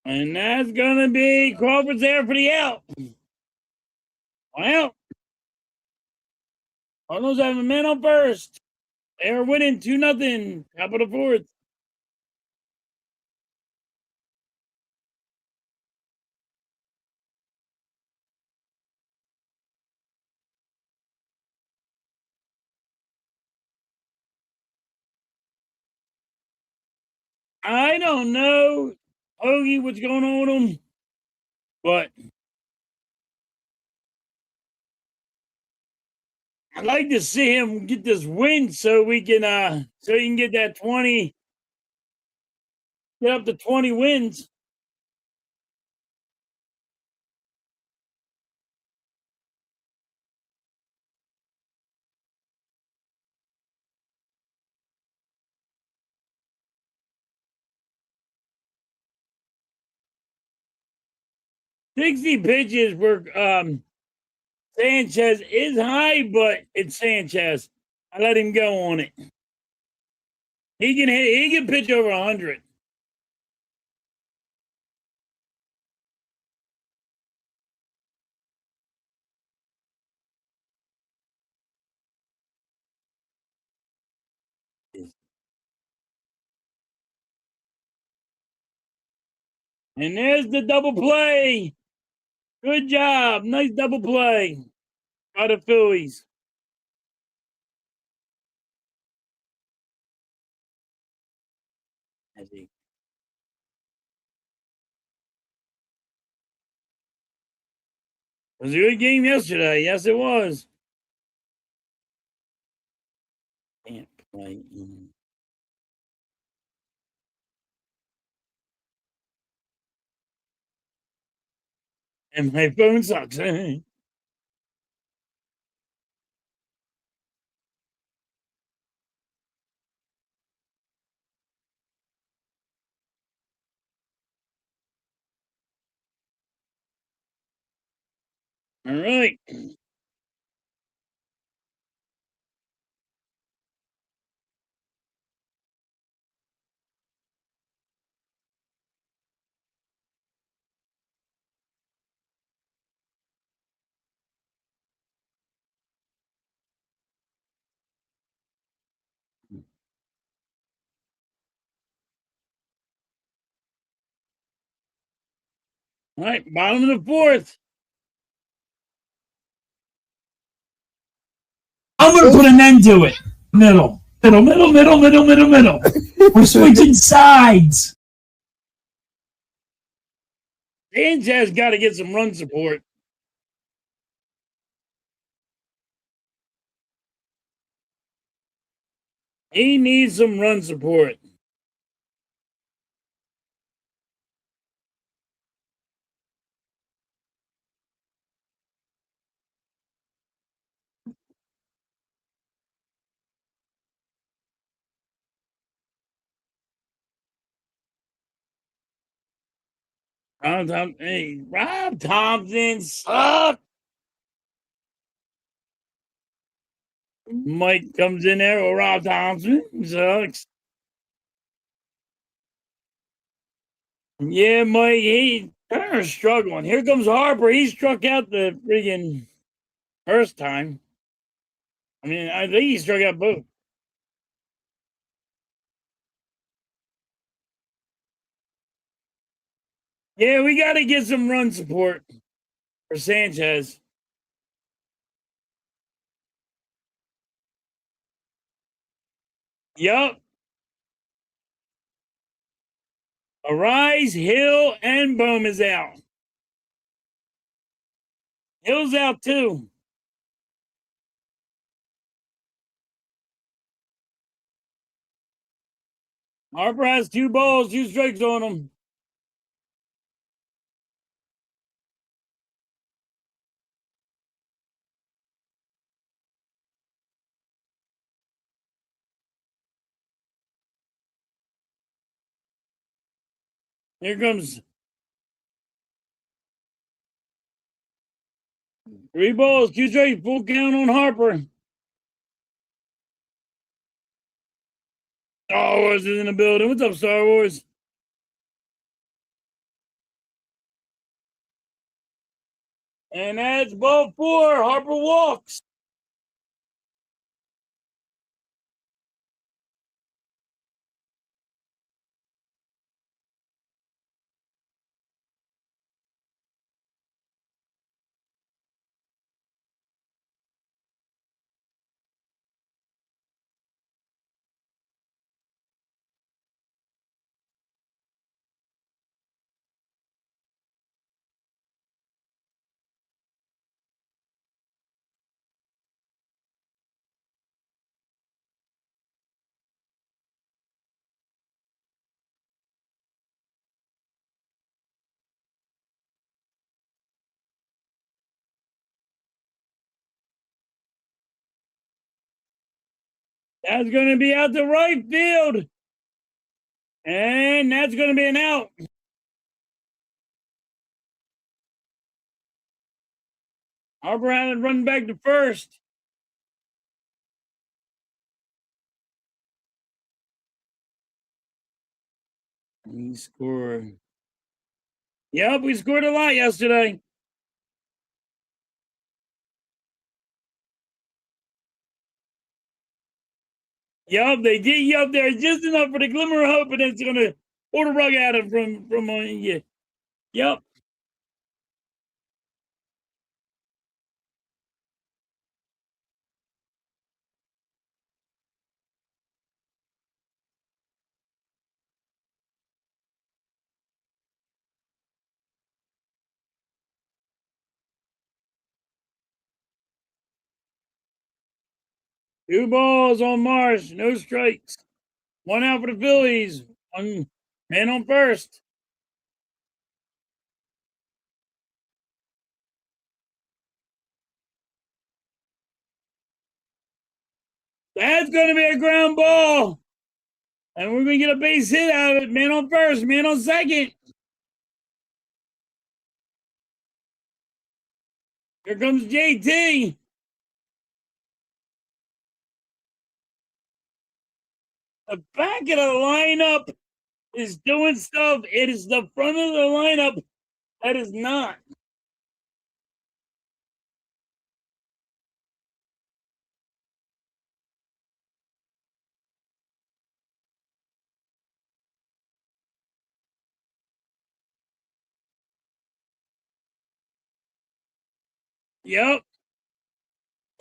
Speaker 1: And that's going to be Crawford's there for the out. Well, Cardinals have a man on first. They are winning 2-0. Top of the fourth. I don't know, Hoagie, what's going on with him, but I'd like to see him get this win so we can so he can get that 20, get up to 20 wins. 60 pitches for Sanchez is high, but it's Sanchez. I let him go on it. He can pitch over 100. And there's the double play. Good job. Nice double play by the Phillies. I think. It was a good game yesterday. Yes, it was. Can't play. And my phone sucks. All right. All right. Bottom of the fourth. I'm going to put an end to it. Middle. We're switching sides. Sanchez got to get some run support. He needs some run support. Hey, Rob Thompson sucks. Mike comes in there. Oh, Rob Thompson sucks. Yeah, Mike, Turner's struggling. Here comes Harper. He struck out the friggin' first time. I mean, I think he struck out both. Yeah, we got to get some run support for Sanchez. Yup. Arise, Hill, and Bohm is out. Hill's out too. Harper has 2 balls, 2 strikes on him. Here comes 3 balls, 2 strikes, full count on Harper. Star Wars is in the building. What's up, Star Wars? And that's ball 4. Harper walks. That's going to be out to right field. And that's going to be an out. Harper had to run back to first. He scored. Yep, we scored a lot yesterday. Yup, they get you up there just enough for the glimmer of hope, and it's gonna pull the rug out of from you. Yup. 2 balls on Marsh, no strikes. 1 out for the Phillies. 1 man on first. That's gonna be a ground ball. And we're gonna get a base hit out of it. Man on first, man on second. Here comes JT. The back of the lineup is doing stuff. It is the front of the lineup that is not. Yep.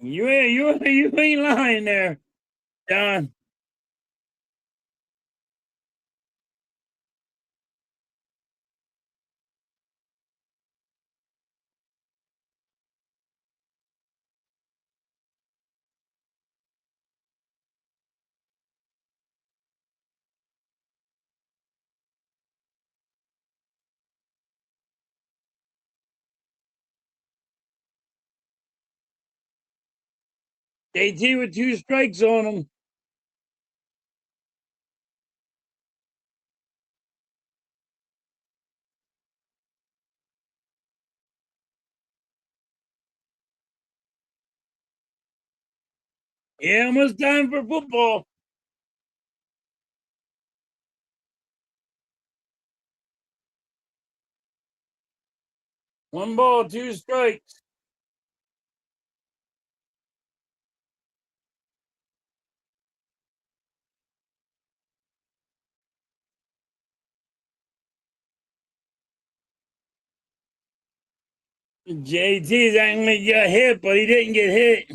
Speaker 1: You ain't lying there, John. JT with 2 strikes on him. Yeah, almost time for football. 1 ball, 2 strikes. JT's acting like he got hit, but he didn't get hit.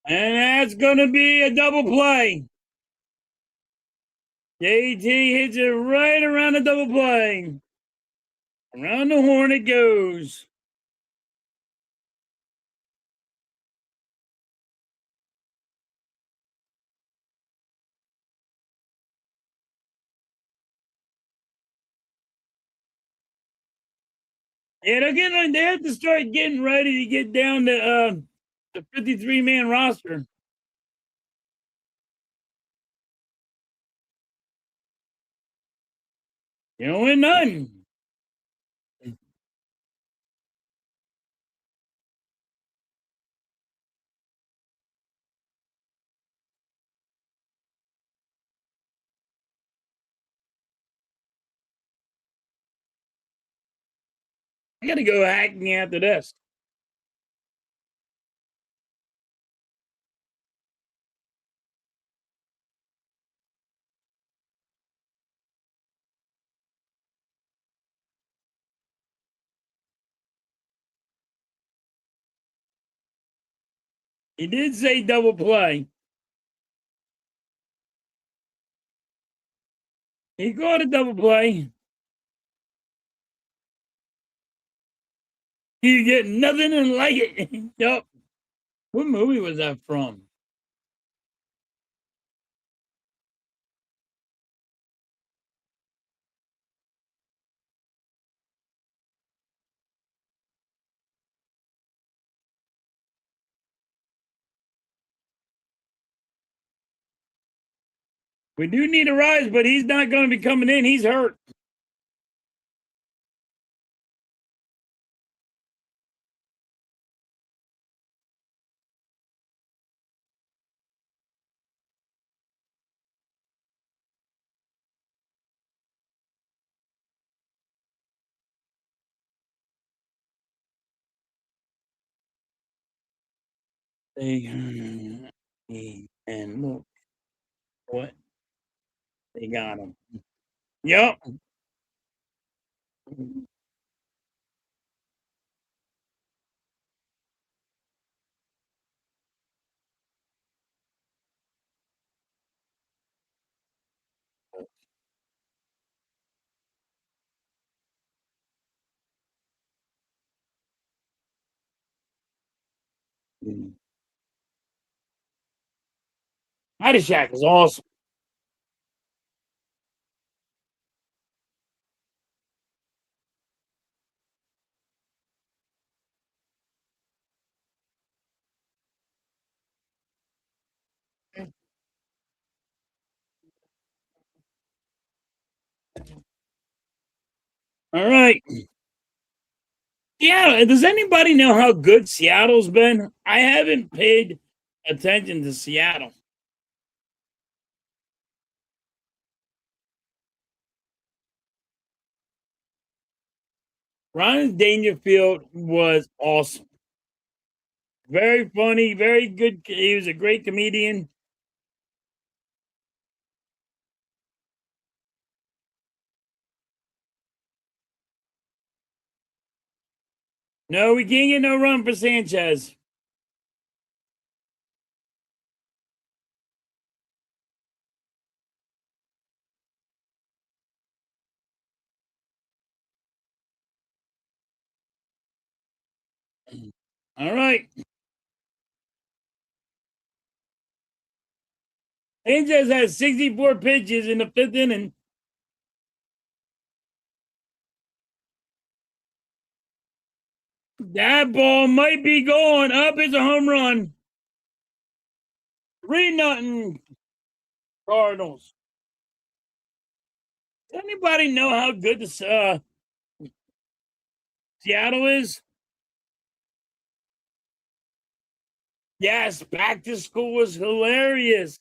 Speaker 1: And that's going to be a double play. JT hits it right around the double play. Around the horn it goes. Yeah, they have to start getting ready to get down to the 53-man roster. You don't win nothing. I got to go hacking after this. He did say double play. He called a double play. You get nothing and like it. Yup. What movie was that from? We do need a rise, but he's not going to be coming in. He's hurt. And look what they got him. Yup. Shack is awesome. All right. Yeah, does anybody know how good Seattle's been? I haven't paid attention to Seattle. Ron Dangerfield was awesome. Very funny, very good. He was a great comedian. No, we can't get no run for Sanchez. All right. Sanchez has 64 pitches in the 5th inning. That ball might be going up. It's a home run. 3-0 Cardinals. Does anybody know how good this Seattle is? Yes, back to school was hilarious.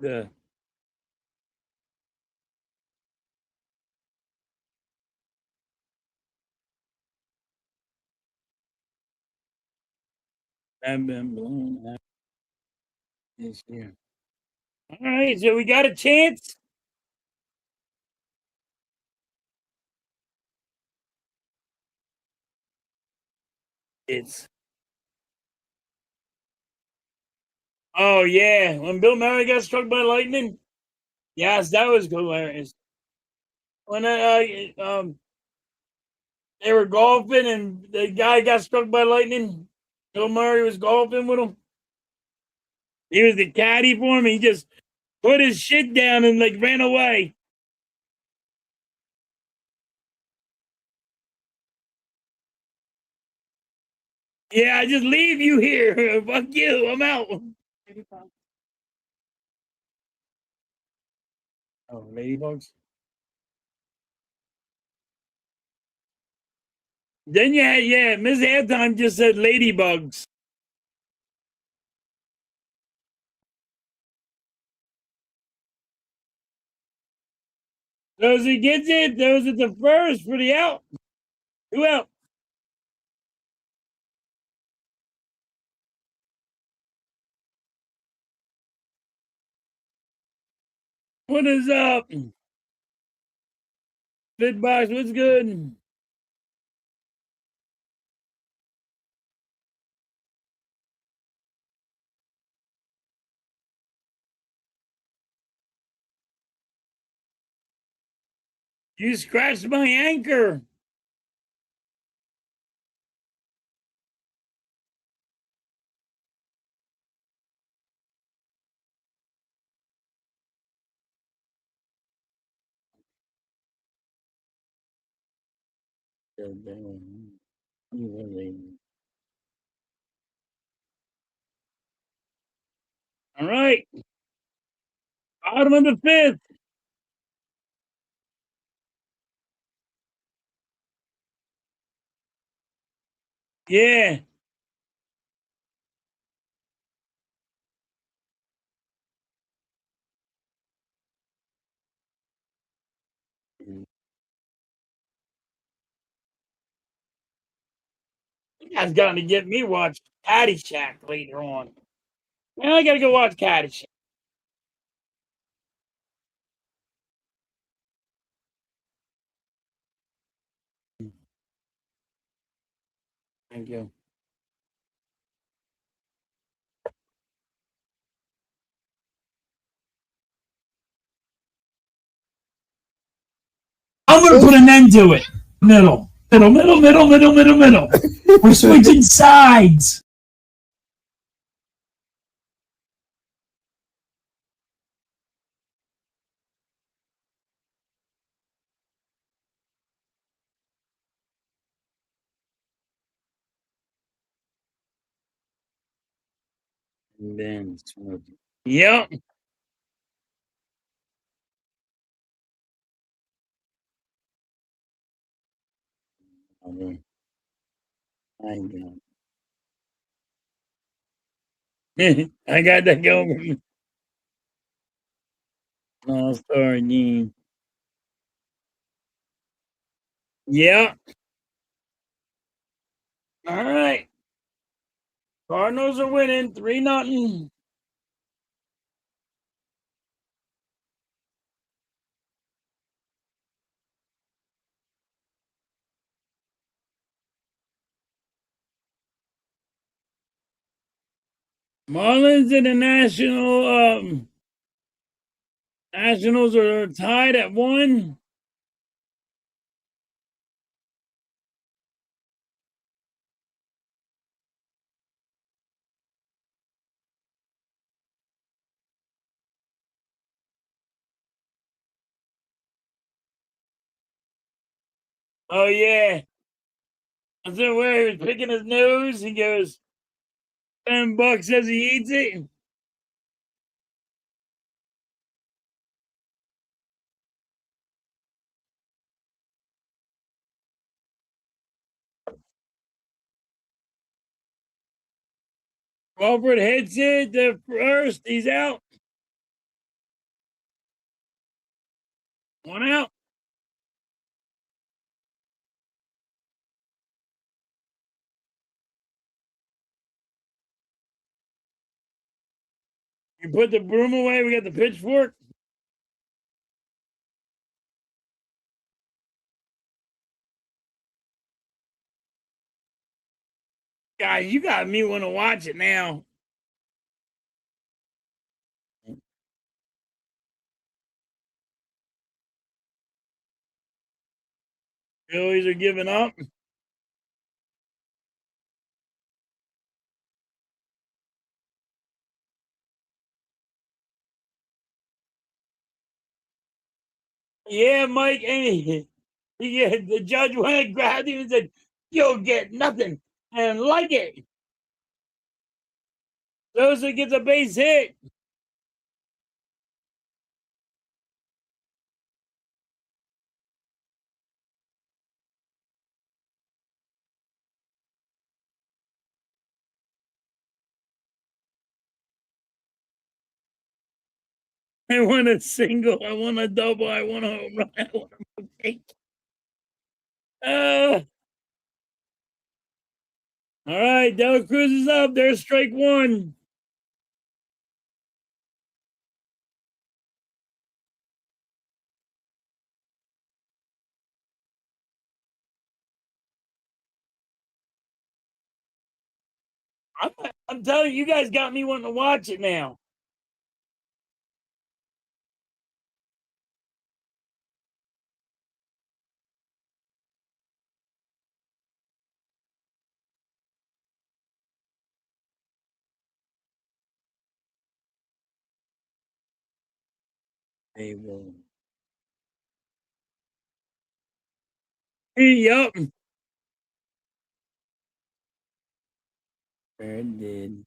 Speaker 1: The I've been blown out this year. All right, so we got a chance. It's oh yeah, when Bill Murray got struck by lightning. Yes, that was hilarious. When they were golfing and the guy got struck by lightning. Bill Murray was golfing with him. He was the caddy for him. He just put his shit down and like ran away. Yeah, I just leave you here. Fuck you. I'm out. Oh, ladybugs. Then yeah, Miss Airtime just said ladybugs. Those who gets it, those at the first for the out. Who out? What is up? Bitbox, what's good? You scratched my anchor. All right. Bottom of the fifth. Yeah. You guys got to get me watch Caddyshack later on. Man, I gotta go watch Caddyshack. Thank you. I'm gonna put an end to it. Middle. We're switching sides. Yep. I got that going. All star game. Yeah. All right. Cardinals are winning 3-0. Marlins and the Nationals are tied at 1. Oh yeah. I said where he was picking his nose. He goes, $10 as he eats it. 12 hits it. The first, he's out. One out. You put the broom away. We got the pitchfork. Guys, you got me want to watch it now. Phillies are giving up. Yeah, Mike. And the judge went and grabbed him and said, "You'll get nothing," and like it. Sosa gets a base hit. I want a single. I want a double. I want a home run. I want a break. Uh, all right, Dela Cruz is up. There's strike one. I'm, I'm telling you, you guys got me wanting to watch it now. They will. Yup. Sure did.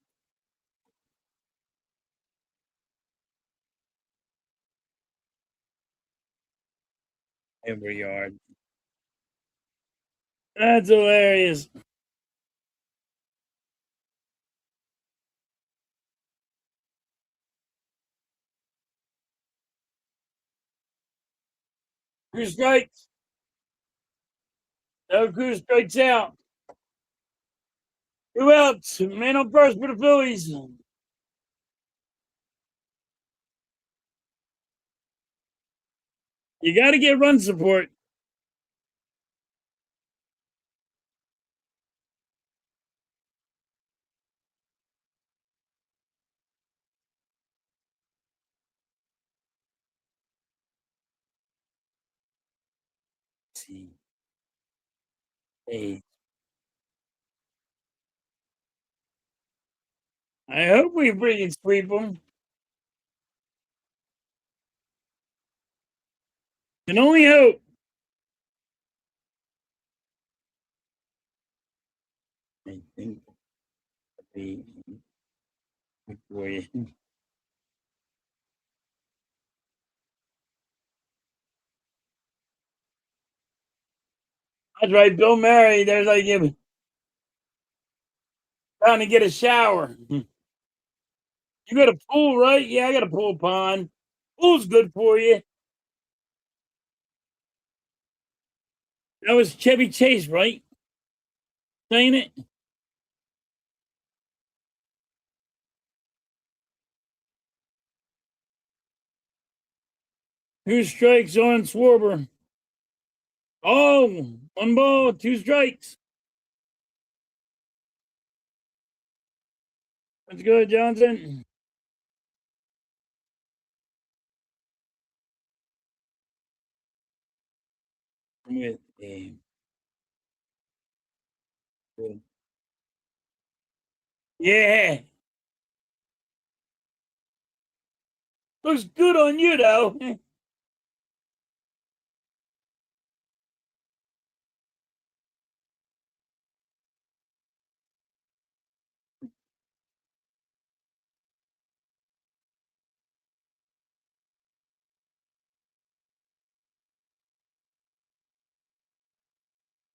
Speaker 1: Every yard. That's hilarious. Cruz strikes. Dela Cruz strikes out. Two outs. Man on first for the Phillies. You got to get run support. See. Hey, I hope we bring and sweep them. Can only hope. I think we for you. That's right, Bill Murray. There's like him trying to get a shower. You got a pool, right? Yeah, I got a pool pond. Pool's good for you. That was Chevy Chase, right? Saying it. Two strikes on Swarber. Oh, one ball, two strikes. Let's go, Johnson. With a yeah, looks good on you though.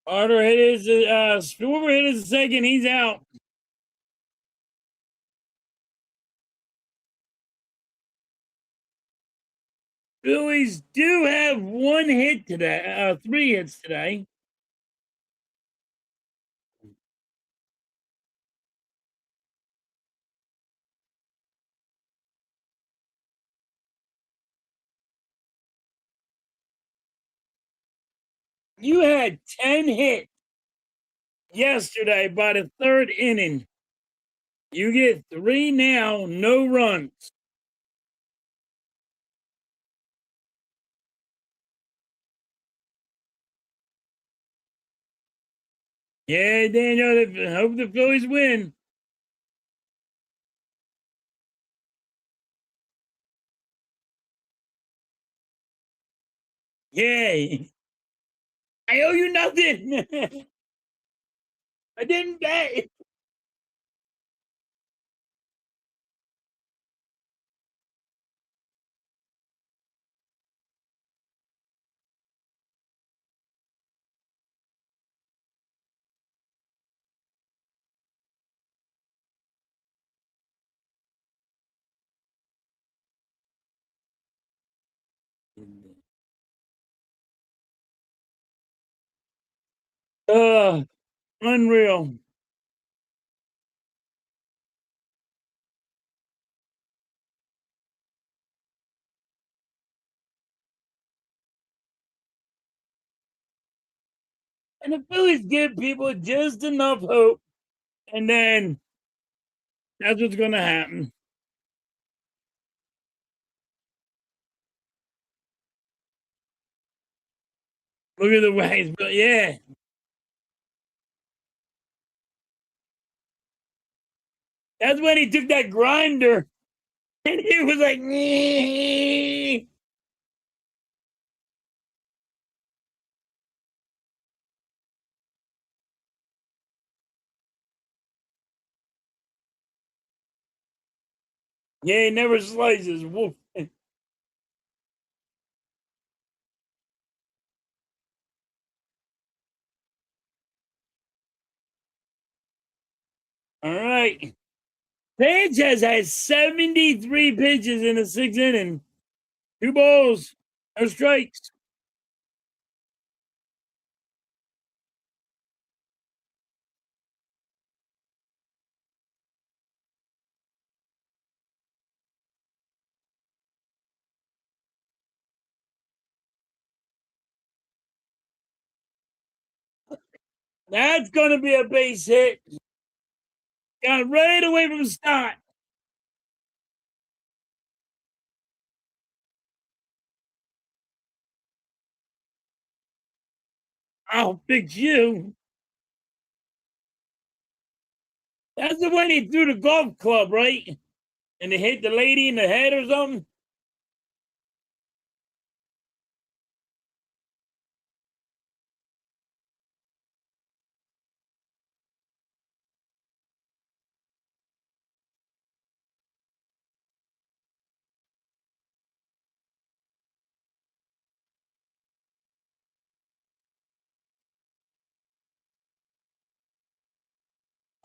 Speaker 1: Carter hit his Schwarber hit his second, he's out. Phillies do have one hit today, 3 hits today. You had 10 hits yesterday by the 3rd inning. You get 3 now, no runs. Yeah, Daniel, I hope the Phillies win. Yay. I owe you nothing. I didn't bet. Unreal. And the Phillies give people just enough hope, and then that's what's going to happen. Look at the ways, but yeah, that's when he took that grinder, and he was like, "Nee." Yeah, he never slices. Woof. All right. Sanchez has 73 pitches in the 6th inning. 2 balls, no strikes. That's going to be a base hit. Got right away from Stott. I'll fix you. That's the one he threw the golf club, right? And they hit the lady in the head or something.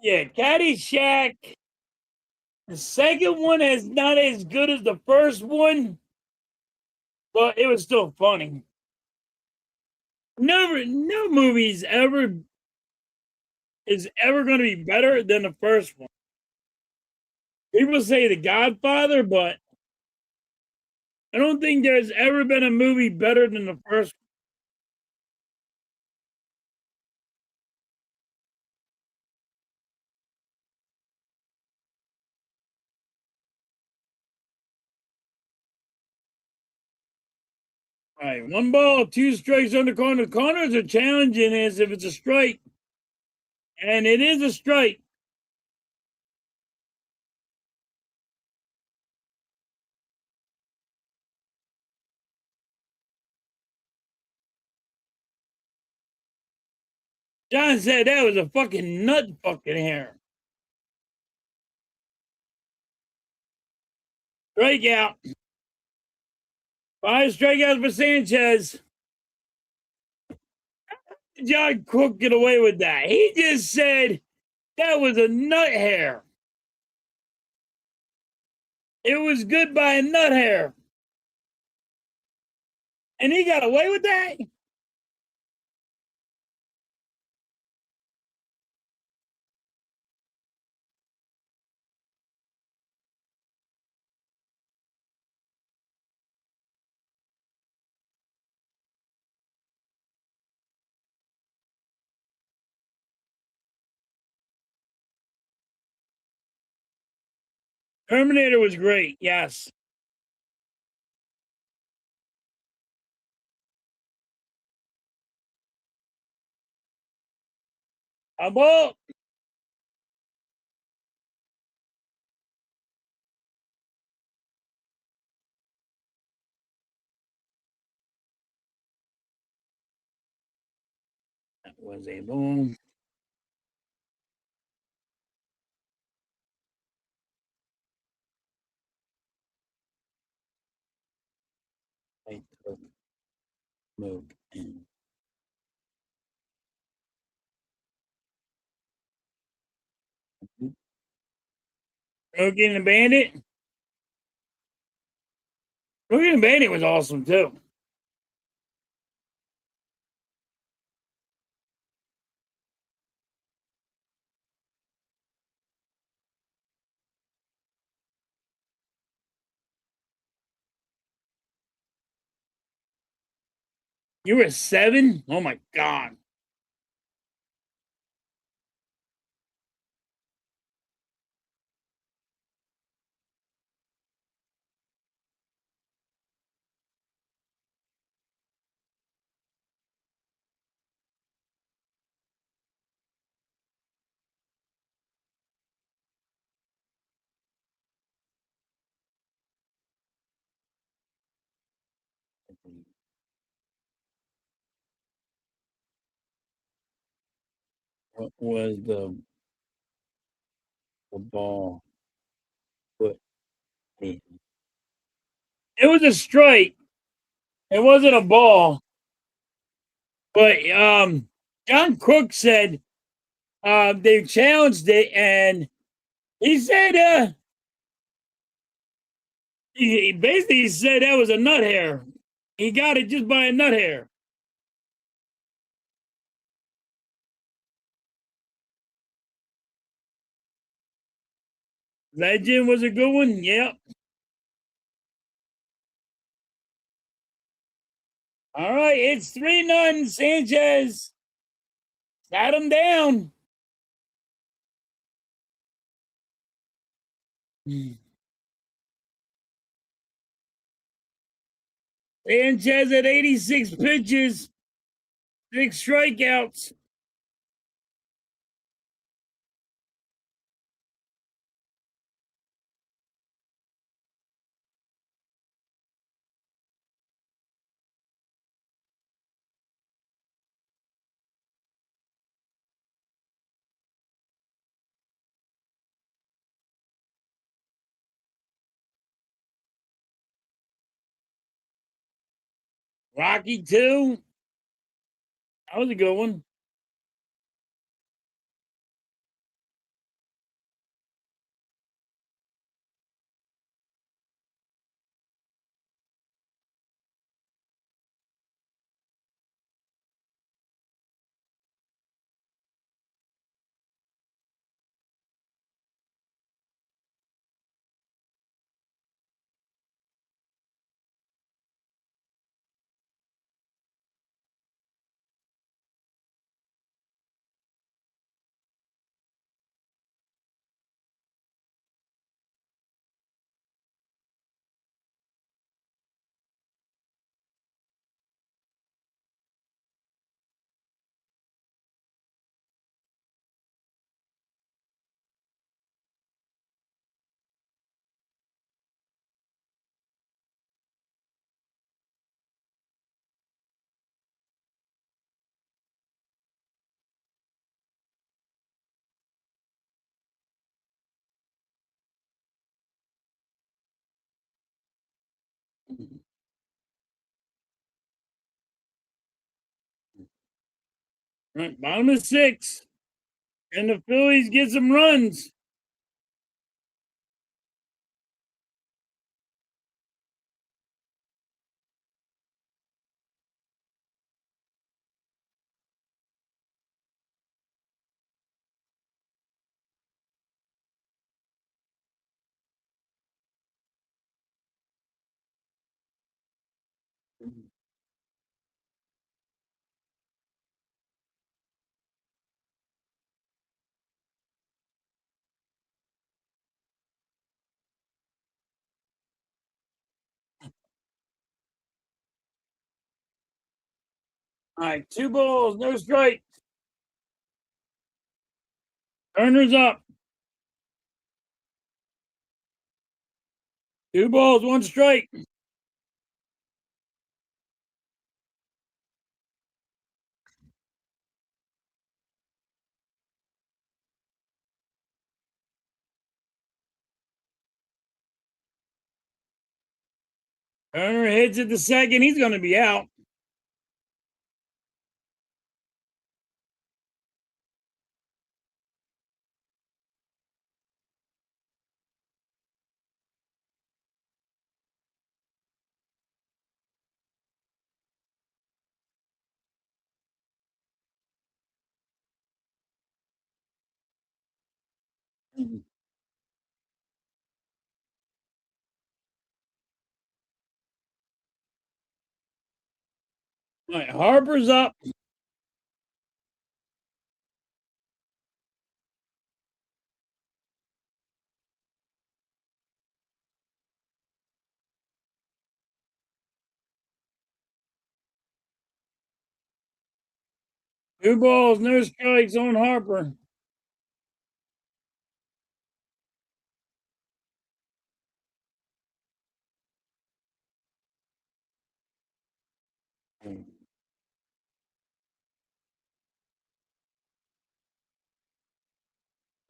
Speaker 1: Yeah, Caddyshack. The second one is not as good as the first one, but it was still funny. No movie's ever is ever going to be better than the first one. People say The Godfather, but I don't think there's ever been a movie better than the first one. All right, 1 ball, 2 strikes on the corner. The corners are challenging as if it's a strike, and it is a strike. John said that was a fucking nut fucking hair. Strikeout. 5 strikeouts for Sanchez. John Cook get away with that? He just said that was a nut hair. It was good by a nut hair. And he got away with that? Terminator was great, yes. How about that was a boom. I took smoke and Smokey and the Bandit. Smokey and the Bandit was awesome too. You were 7? Oh my god. What was the ball put in? It was a strike. It wasn't a ball. But John Cook said they challenged it, and he said he basically said that was a nut hair. He got it just by a nut hair. Legend was a good one. Yep. All right, it's 3-0. Sanchez sat him down. Sanchez at 86 pitches, 6 strikeouts. Rocky 2. That was a good one. Right, bottom of 6. And the Phillies get some runs. All right, 2 balls, no strike. Turner's up. 2 balls, 1 strike. Turner hits it to second. He's going to be out. All right, Harper's up. Two balls, no strikes on Harper.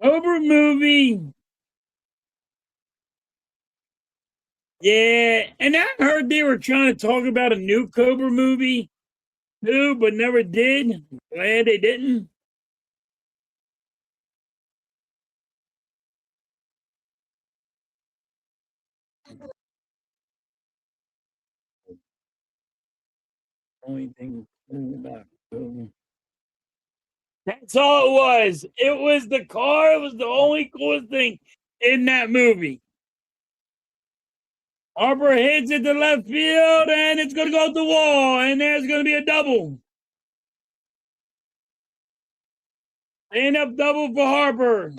Speaker 1: Cobra movie. Yeah, and I heard they were trying to talk about a new Cobra movie too, but never did. Glad they didn't. Only thing about Cobra. That's all it was. It was the car. It was the only coolest thing in that movie. Harper hits it to left field, and it's going to go off the wall, and there's going to be a double. Stand up double for Harper.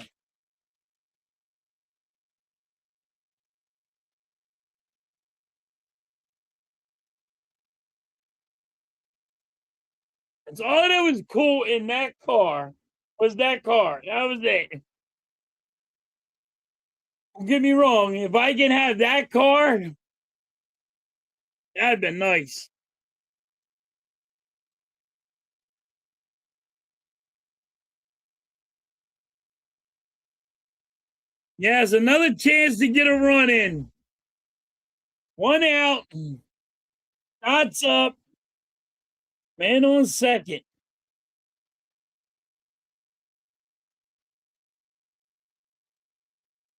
Speaker 1: That's all that was cool in that car was that car. That was it. Don't get me wrong. If I can have that car, that'd been nice. Yes, another chance to get a run in. 1 out. Shots up. Man on second.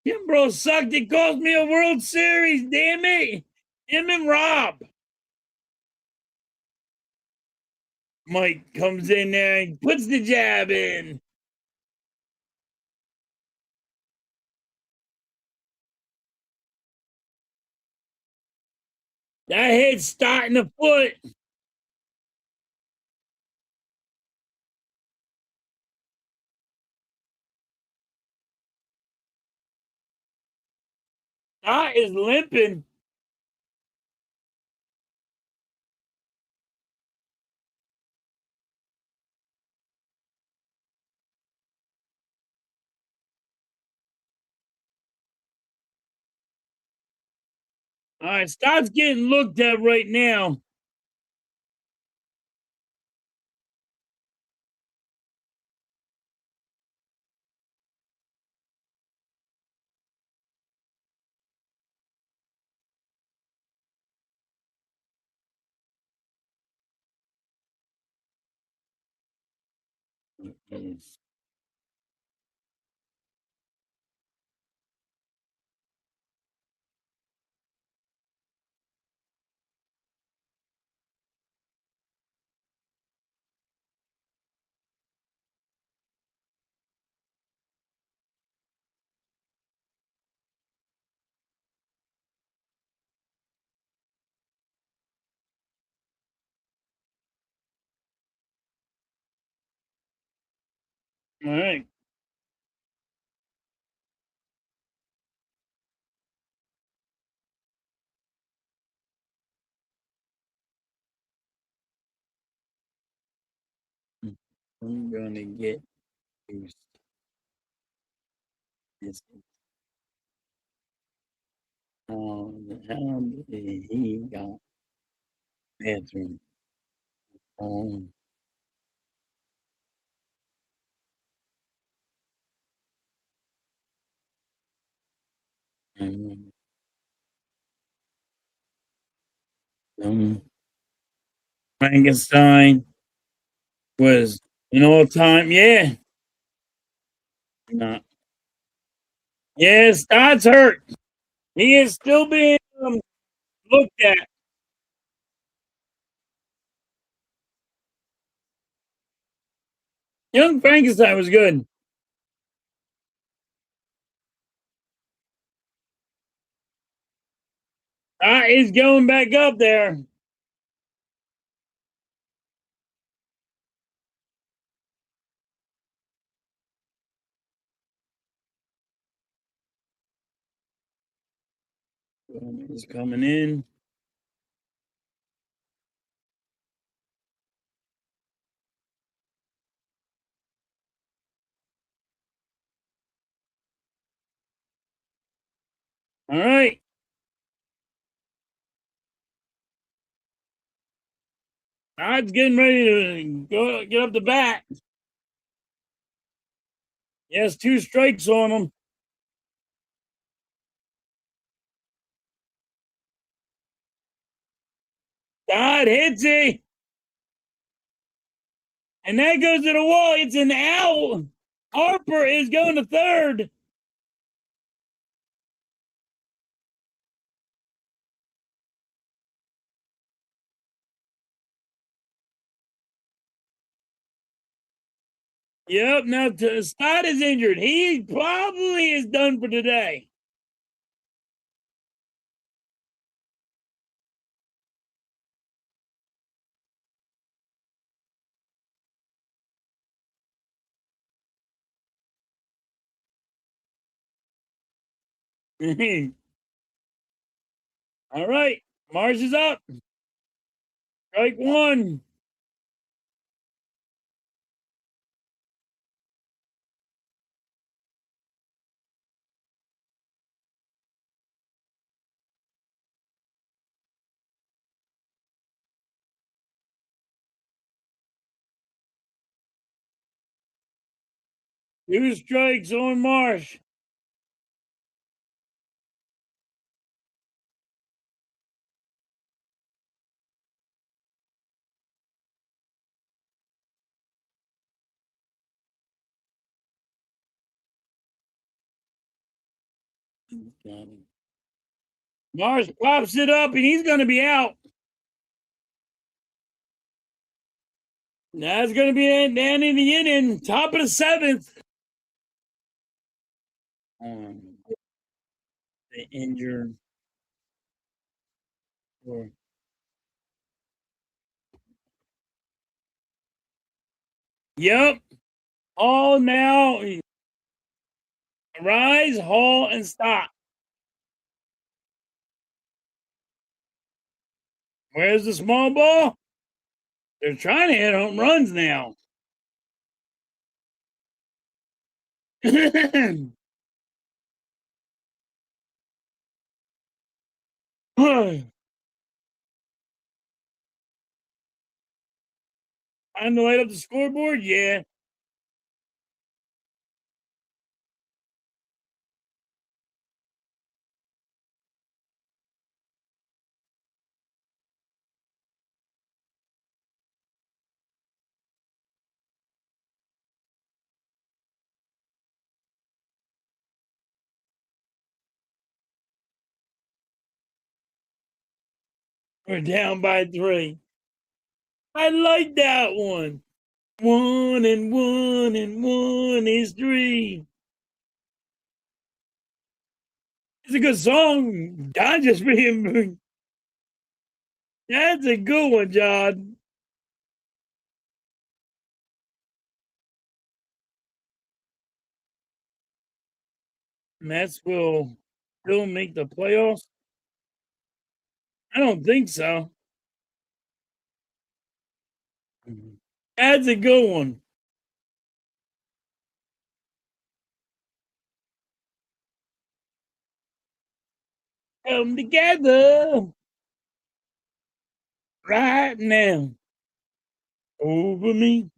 Speaker 1: Kimbrough sucked. It cost me a World Series. Damn it. Him and Rob. Mike comes in there and puts the jab in. That hit starting the foot. Stott is limping. All right, Stott's getting looked at right now. Yes. All right. I'm gonna get used to this. How did he got bathroom on? Um, Frankenstein was an all time, yeah. No. Yeah, Stott's hurt. He is still being looked at. Young Frankenstein was good. He's going back up there. He's coming in. All right. Todd's getting ready to go get up the bat. He has 2 strikes on him. Todd hits it. And that goes to the wall. It's an out. Harper is going to third. Yep. Now Stott is injured. He probably is done for today. All right. Mars is up. Strike one. 2 strikes on Marsh. Marsh pops it up and he's going to be out. That's going to be it. Down in the inning, top of the 7th. The injured. Or, yep. All now. Rise, haul, and stop. Where's the small ball? They're trying to hit home runs now. Time to light up the scoreboard? Yeah. We're down by 3. I like that one. 1 and 1 and 1 is 3. It's a good song. Don just being. That's a good one, John. Mets will still make the playoffs. I don't think so. That's a good one. Come together right now over me.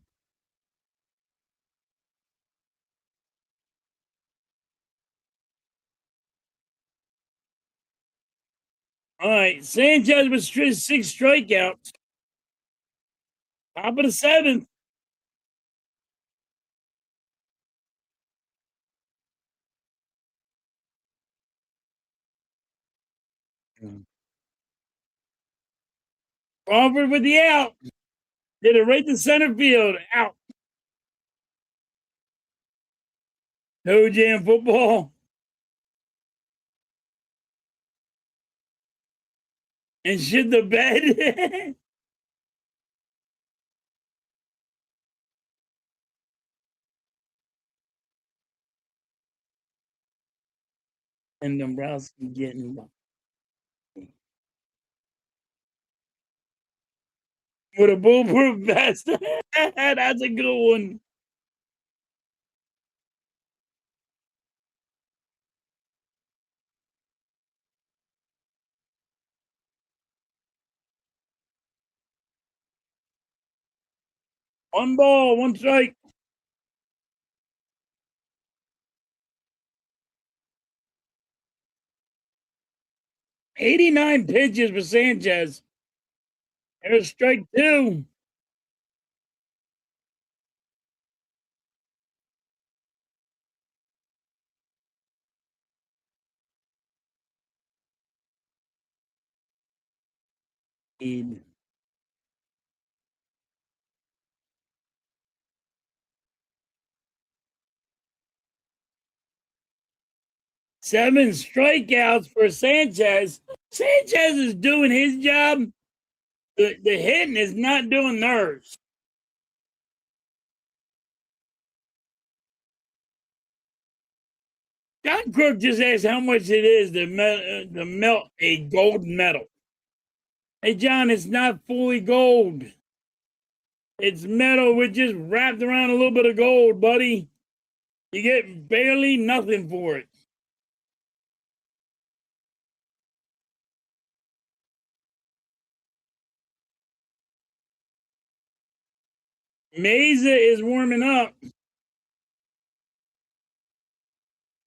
Speaker 1: All right, Sanchez with 6 strikeouts. Top of the 7th. Crawford with the out. Did it right to center field. Out. No jam football. And shit the bed. And Dombrowski getting with a bulletproof vest. That's a good one. One ball, one strike. 89 pitches for Sanchez. There's strike 2. Ed. 7 strikeouts for Sanchez. Sanchez is doing his job. The hitting is not doing theirs. John Crook just asked how much it is to melt a gold medal. Hey, John, it's not fully gold. It's metal with just wrapped around a little bit of gold, buddy. You get barely nothing for it. Mesa is warming up.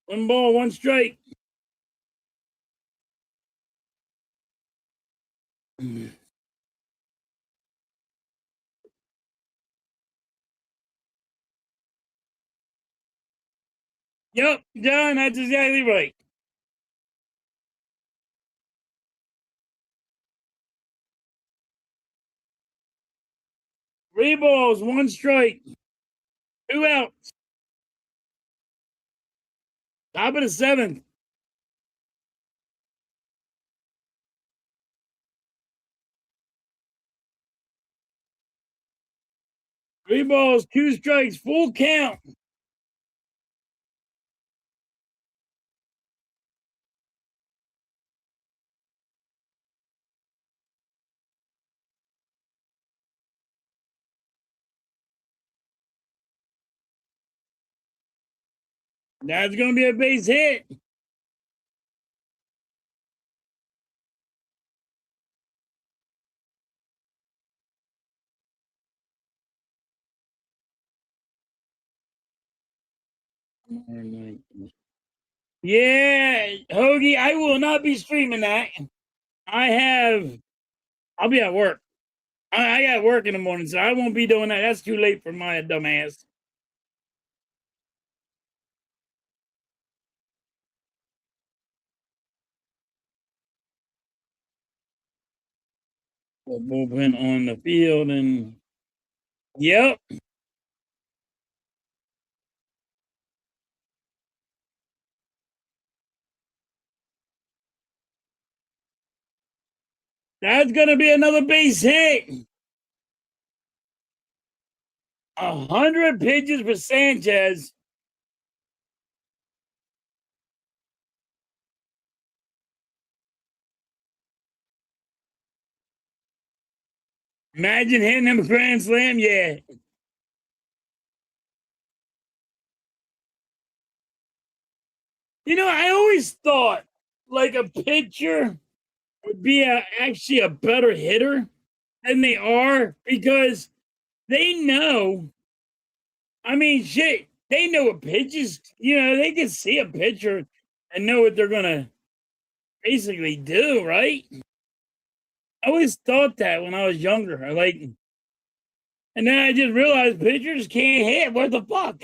Speaker 1: 1 ball, 1 strike. Yep, John, that's exactly right. Three balls, 1 strike. 2 outs. Top of the 7th. Three balls, 2 strikes, full count. That's going to be a base hit. Yeah, Hoagie, I will not be streaming that. I'll be at work. I got work in the morning, so I won't be doing that. That's too late for my dumb ass. the bullpen on the field, and yep, that's gonna be another base hit. 100 pitches for Sanchez. Imagine hitting him a grand slam. Yeah. I always thought like a pitcher would be actually a better hitter than they are because they know. I mean, shit, they know what pitches. They can see a pitcher and know what they're gonna basically do, right? I always thought that when I was younger. And then I just realized pitchers can't hit. What the fuck?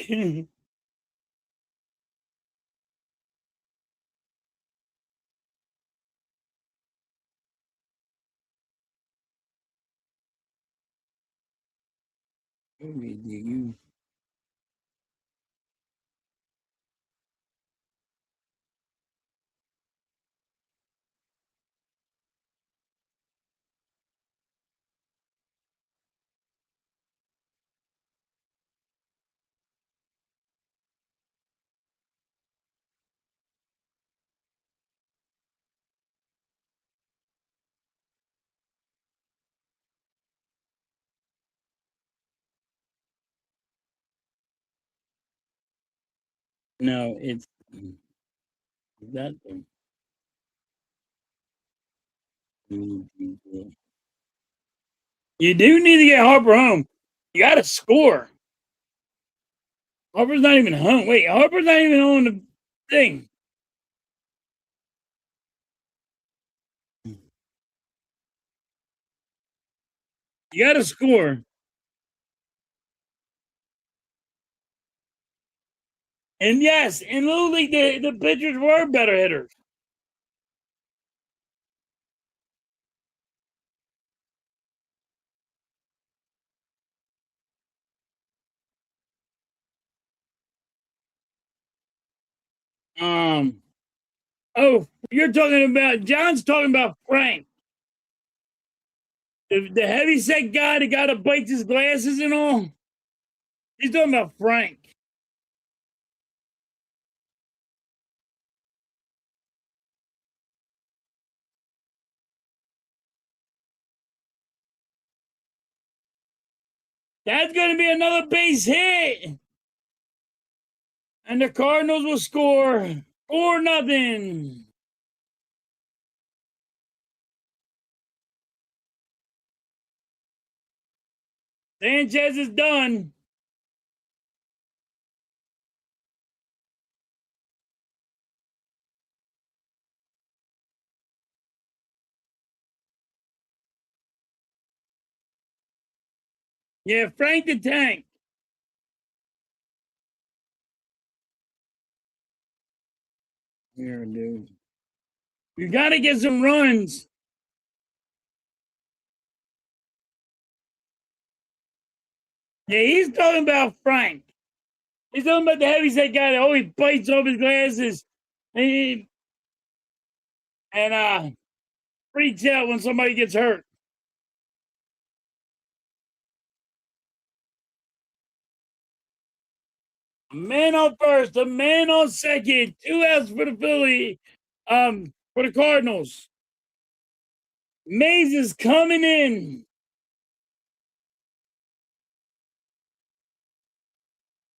Speaker 1: No, it's that. You do need to get Harper home. You got to score. Harper's not even home. Wait, Harper's not even on the thing. You got to score. And yes, in Little League, the pitchers were better hitters. Um. Oh, you're talking about John's talking about Frank, the heavy set guy that got to bite his glasses and all. He's talking about Frank. That's going to be another base hit, and the Cardinals will score 4-0. Sanchez is done. Yeah, Frank the Tank. Here, dude. You got to get some runs. Yeah, he's talking about Frank. He's talking about the heavyset guy that always bites off his glasses and freaks out when somebody gets hurt. A man on first, a man on second, 2 outs for the for the Cardinals. Mays is coming in.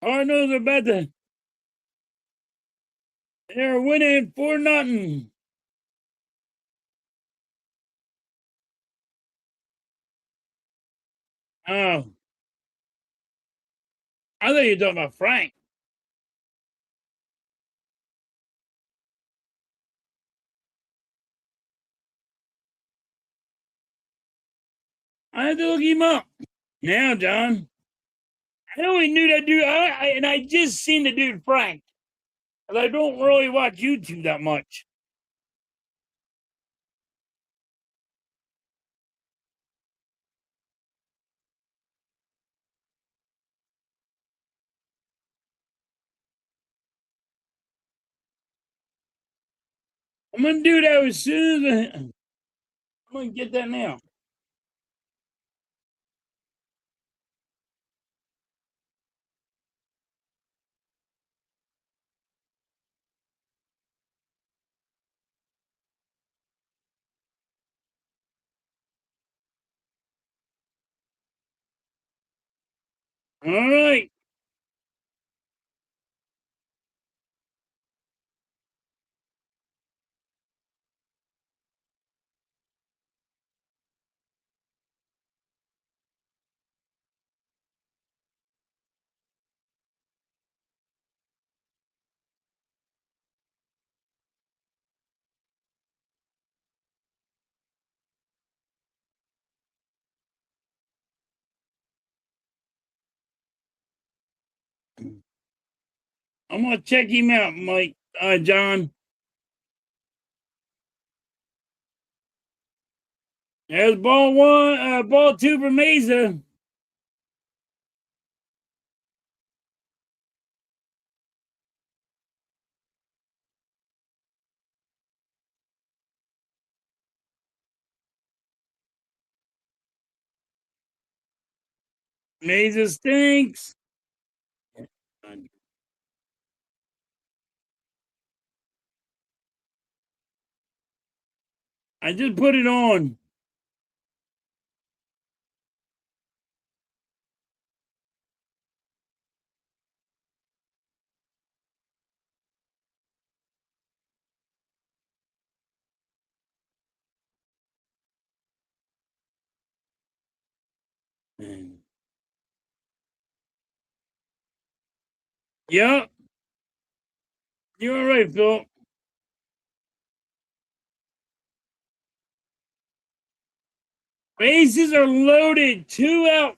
Speaker 1: Cardinals are about to. They're winning 4-0. Oh, I thought you were talking about Frank. I had to look him up. Now, John, I only knew that dude, and I just seen the dude Frank. And I don't really watch YouTube that much. I'm gonna do that as soon as I'm gonna get that now. All right. I'm gonna check him out, Mike. John. There's ball one, ball two for Mesa. Mesa stinks. I just put it on. Yep, you're right, Phil. Bases are loaded. Two out.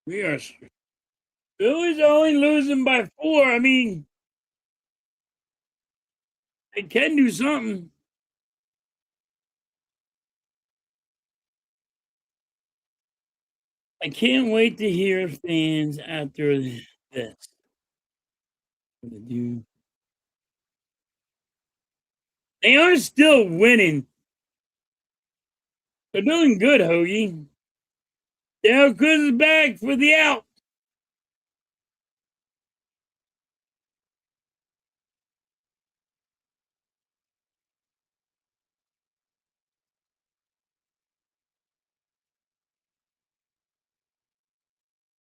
Speaker 1: We are. Phillies are only losing by 4. I mean, they can do something. I can't wait to hear fans after this. Dude. They are still winning. They're doing good, Hoagie. Dale Cruz is back for the out.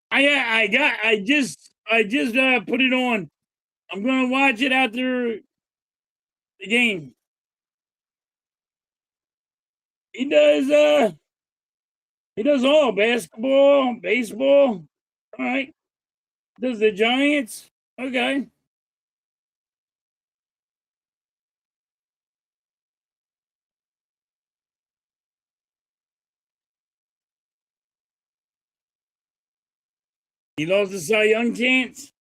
Speaker 1: I just put it on. I'm gonna watch it after the game. He does he does all basketball, baseball. All right. Does the Giants? Okay. He lost the Cy Young chance.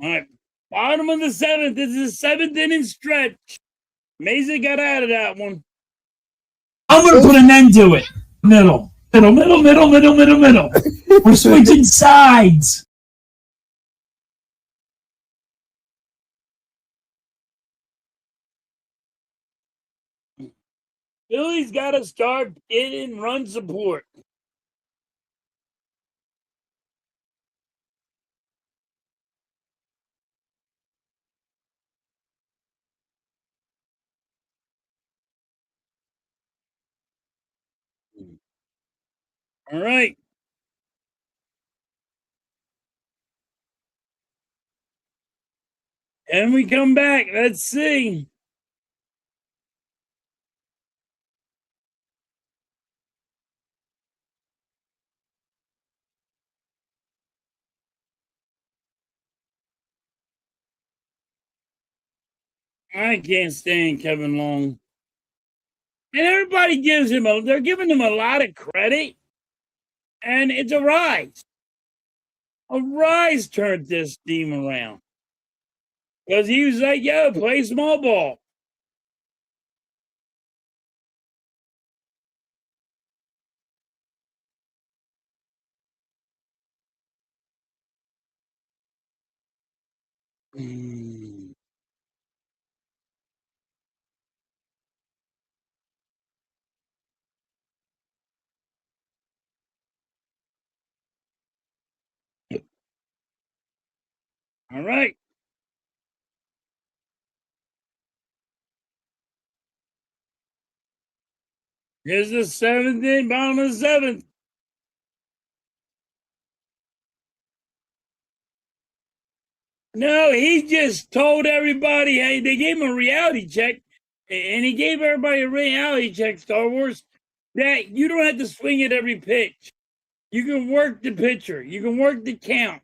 Speaker 1: All right. Bottom of the seventh. This is a seventh inning stretch. Mesa got out of that one. I'm gonna put an end to it. Middle. Middle. We're switching sides. Philly's got to start getting run support. All right. And we come back. Let's see. I can't stand Kevin Long. And everybody gives him they're giving him a lot of credit, and it's a rise. A rise turned this team around because he was like, "Yo, play small ball." Mm. All right, here's the seventh inning, bottom of the seventh. No, he just told everybody, hey, they gave him a reality check, and he gave everybody a reality check, Star Wars, that you don't have to swing at every pitch. You can work the pitcher, you can work the count.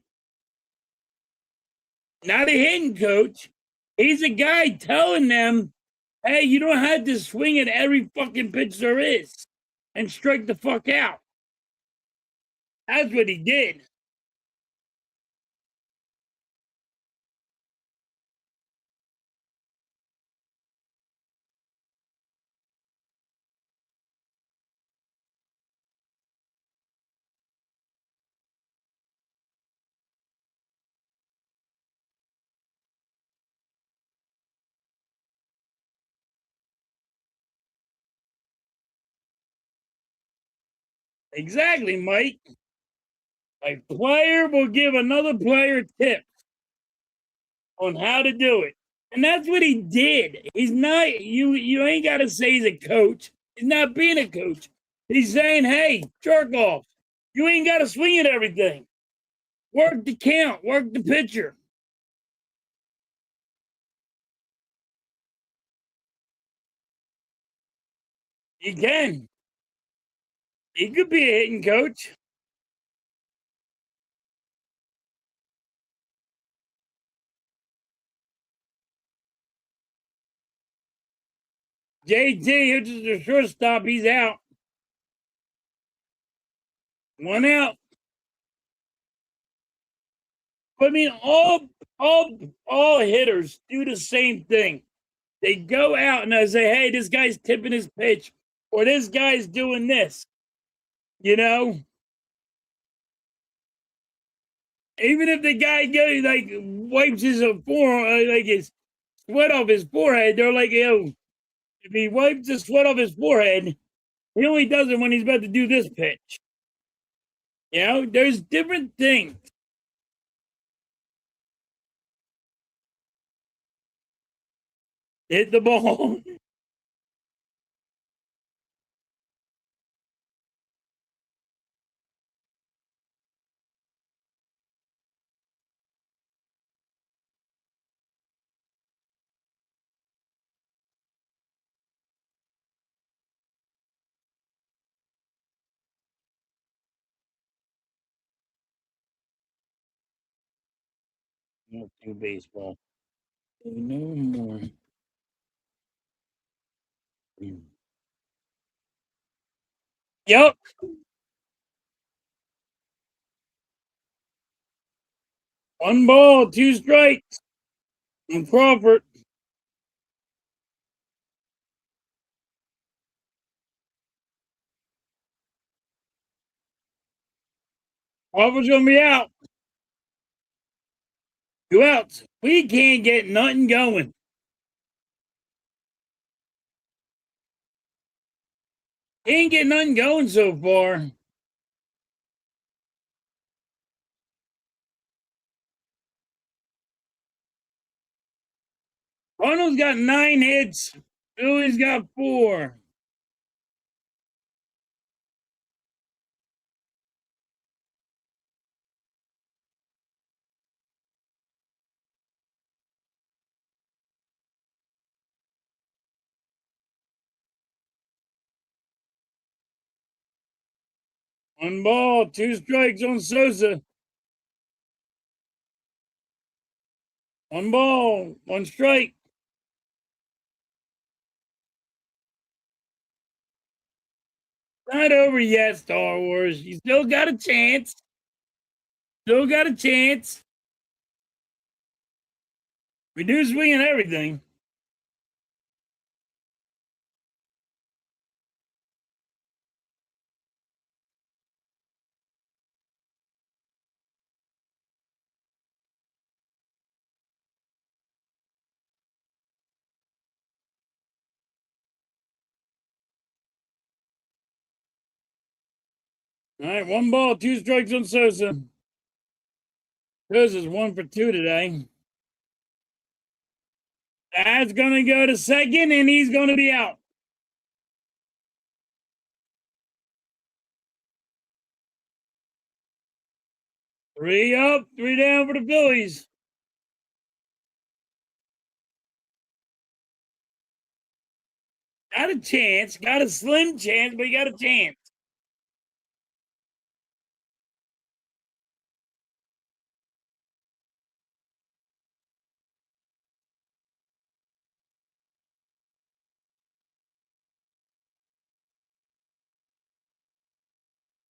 Speaker 1: Not a hitting coach. He's a guy telling them, hey, you don't have to swing at every fucking pitch there is and strike the fuck out. That's what he did. Exactly, Mike. A player will give another player tips on how to do it. And that's what he did. He's not you ain't gotta say he's a coach. He's not being a coach. He's saying, hey, jerk off. You ain't gotta swing at everything. Work the count, work the pitcher. He can. He could be a hitting coach. JT, which is the shortstop, he's out. One out. I mean, all hitters do the same thing. They go out and they say, "Hey, this guy's tipping his pitch," or "This guy's doing this." You know, even if the guy goes like wipes his forearm, like his sweat off his forehead, they're like, "Yo, if he wipes the sweat off his forehead, he only does it when he's about to do this pitch." You know, there's different things. Hit the ball. Not do baseball. No more. Yep. One ball, two strikes. And Crawford. Crawford's gonna be out. Who else? We can't get nothing going. Can't get nothing going so far. Cardinals got 9 hits. Phillies got 4. One ball, two strikes on Sosa. One ball, one strike. Not over yet, Star Wars. You still got a chance. Still got a chance. We do swing and everything. All right, 1 ball, 2 strikes on Sosa. Sosa's 1 for 2 today. That's going to go to second, and he's going to be out. 3 up, 3 down for the Phillies. Got a chance. Got a slim chance, but he got a chance.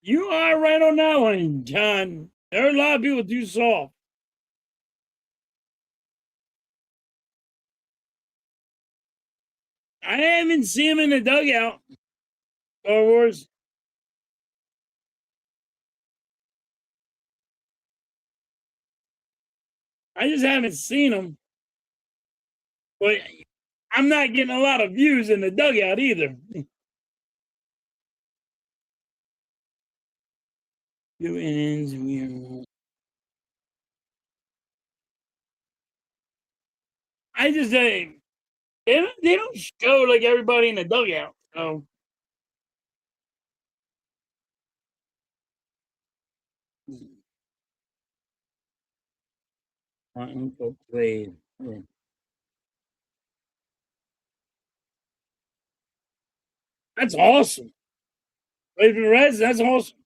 Speaker 1: You are right on that one, John. There are a lot of people too soft. I haven't seen him in the dugout. Star Wars. I just haven't seen him. But I'm not getting a lot of views in the dugout either. 2 innings. I just say they don't show like everybody in the dugout. So my uncle played. That's awesome. Played for the Reds. That's awesome.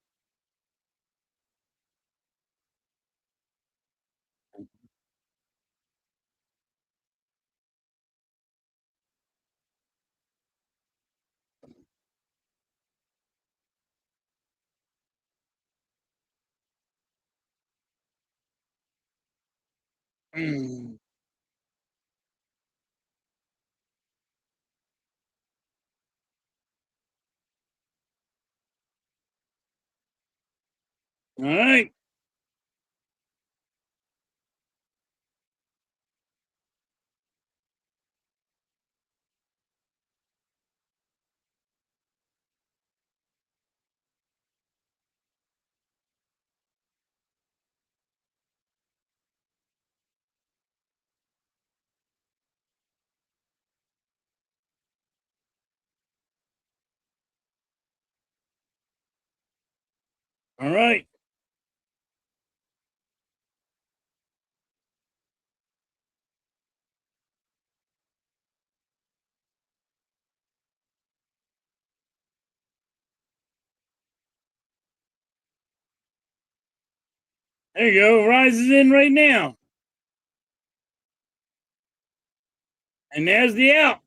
Speaker 1: Mm. All right. All right. There you go. Rises in right now. And there's the out.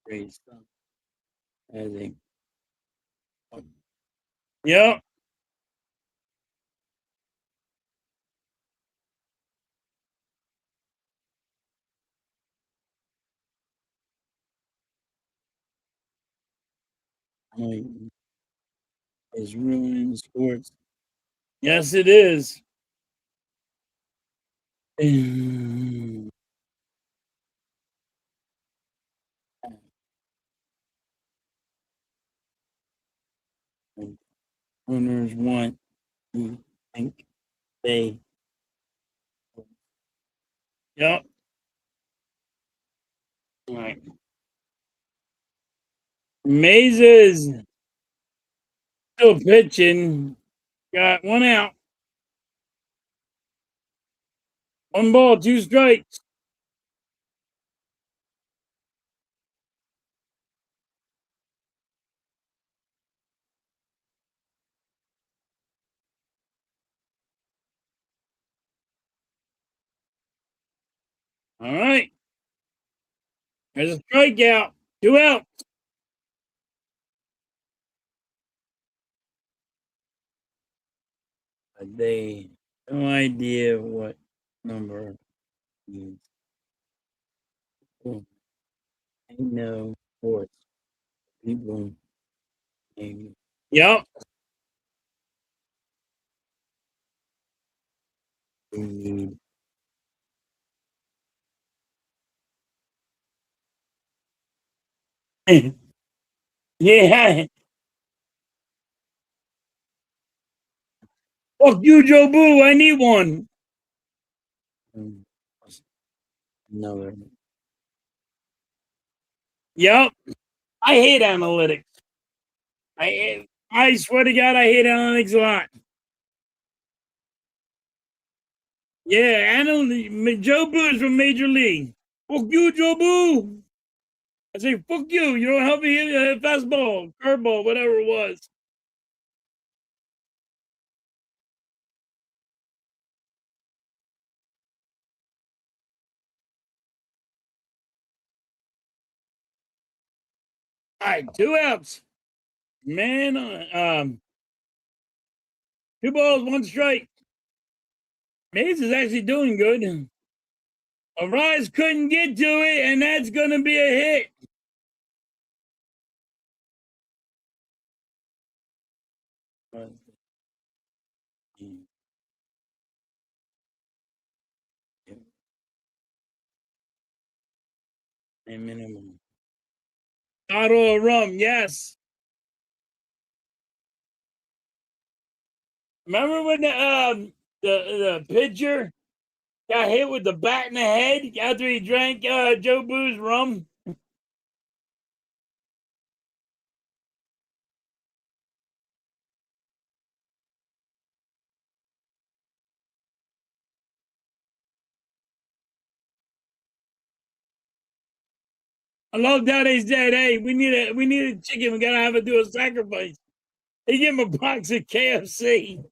Speaker 1: Great stuff. I think. Yep. Is ruining sports. Yes, it is. Owners want to think they. Yep. Right. Mesa's still pitching. Got one out, one ball, two strikes. All right. There's a strikeout. Two out. They no idea what number he is. I know sports people. Maybe. Yep. We need. Yeah. Fuck you, Joe Boo. I need one. Mm, another. Yep. I hate analytics. I swear to God, I hate analytics a lot. Yeah, Joe Boo is from Major League. Fuck you, Joe Boo. I say, fuck you. You don't help me hit a fastball, curveball, whatever it was. All right, two outs. Man, two balls, one strike. Mays is actually doing good. Arise couldn't get to it, and that's going to be a hit. A minimum. Auto rum, yes. Remember when the pitcher got hit with the bat in the head after he drank Joe Boo's rum? I love that he said, "Hey, we need a chicken. We gotta have it do a sacrifice." He gave him a box of KFC.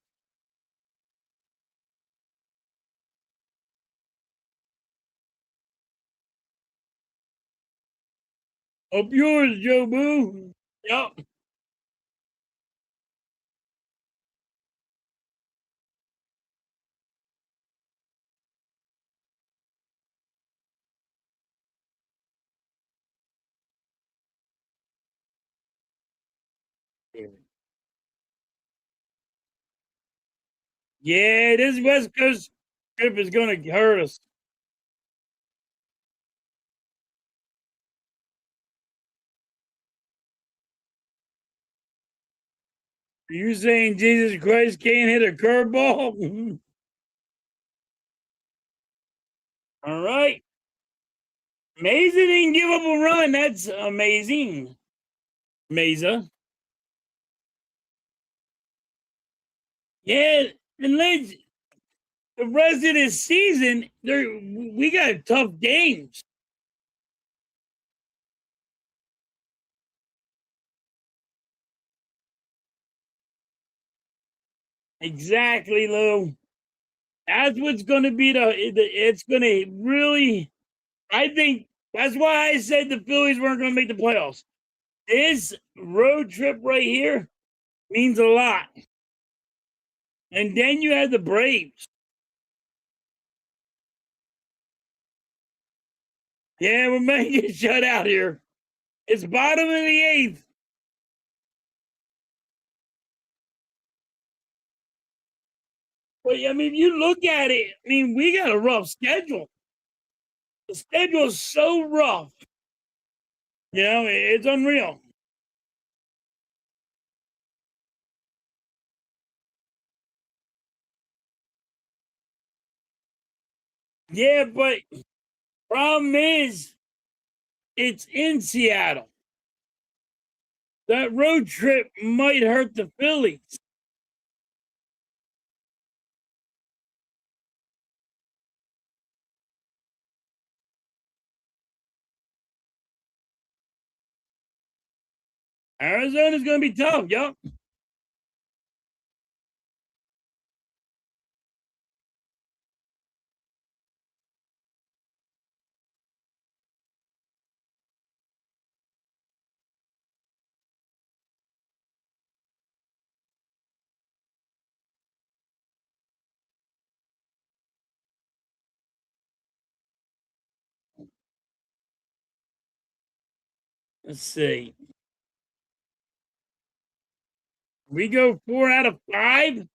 Speaker 1: Up yours, Joe Boo. Yep. Yeah, this West Coast trip is gonna hurt us. Are you saying Jesus Christ can't hit a curveball? All right. Mesa didn't give up a run. That's amazing. Mesa. Yeah, and let's the rest of this season, we got tough games. Exactly, Lou. That's what's going to be it's going to really. I think that's why I said the Phillies weren't going to make the playoffs. This road trip right here means a lot. And then you have the Braves. Yeah, we may get shut out here. It's bottom of the eighth. But I mean, if you look at it, I mean, we got a rough schedule. The schedule is so rough. You know, it's unreal. Yeah, but problem is, it's in Seattle. That road trip might hurt the Phillies. Arizona's going to be tough. Yup. Let's see. We go 4 out of 5.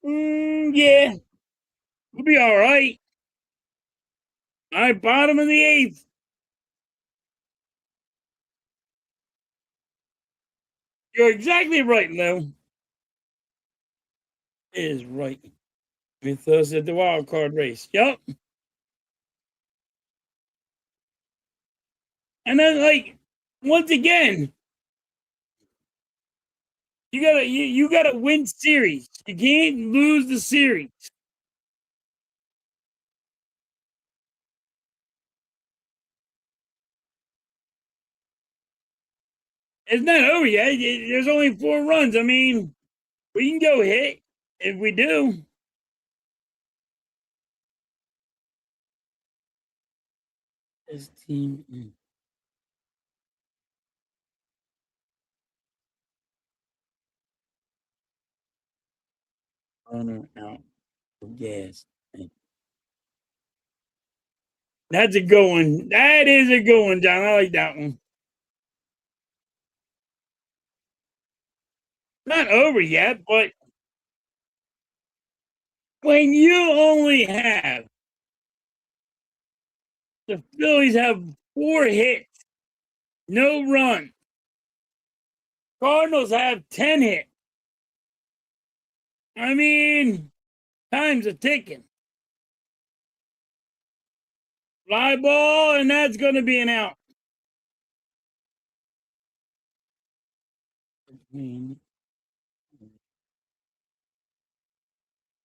Speaker 1: Yeah, we'll be all right. All right, bottom of the 8th. You're exactly right, Lou. Is right. With us at the wild card race. Yup. And then, like, once again, you gotta win series. You can't lose the series. It's not over yet. There's only 4 runs. I mean, we can go hit if we do. This team runner out of gas. That's a good one. That is a good one, John. I like that one. Not over yet, but when you only have the Phillies have 4 hits, no run. Cardinals have 10 hits. I mean, time's a ticking. Fly ball, and that's going to be an out.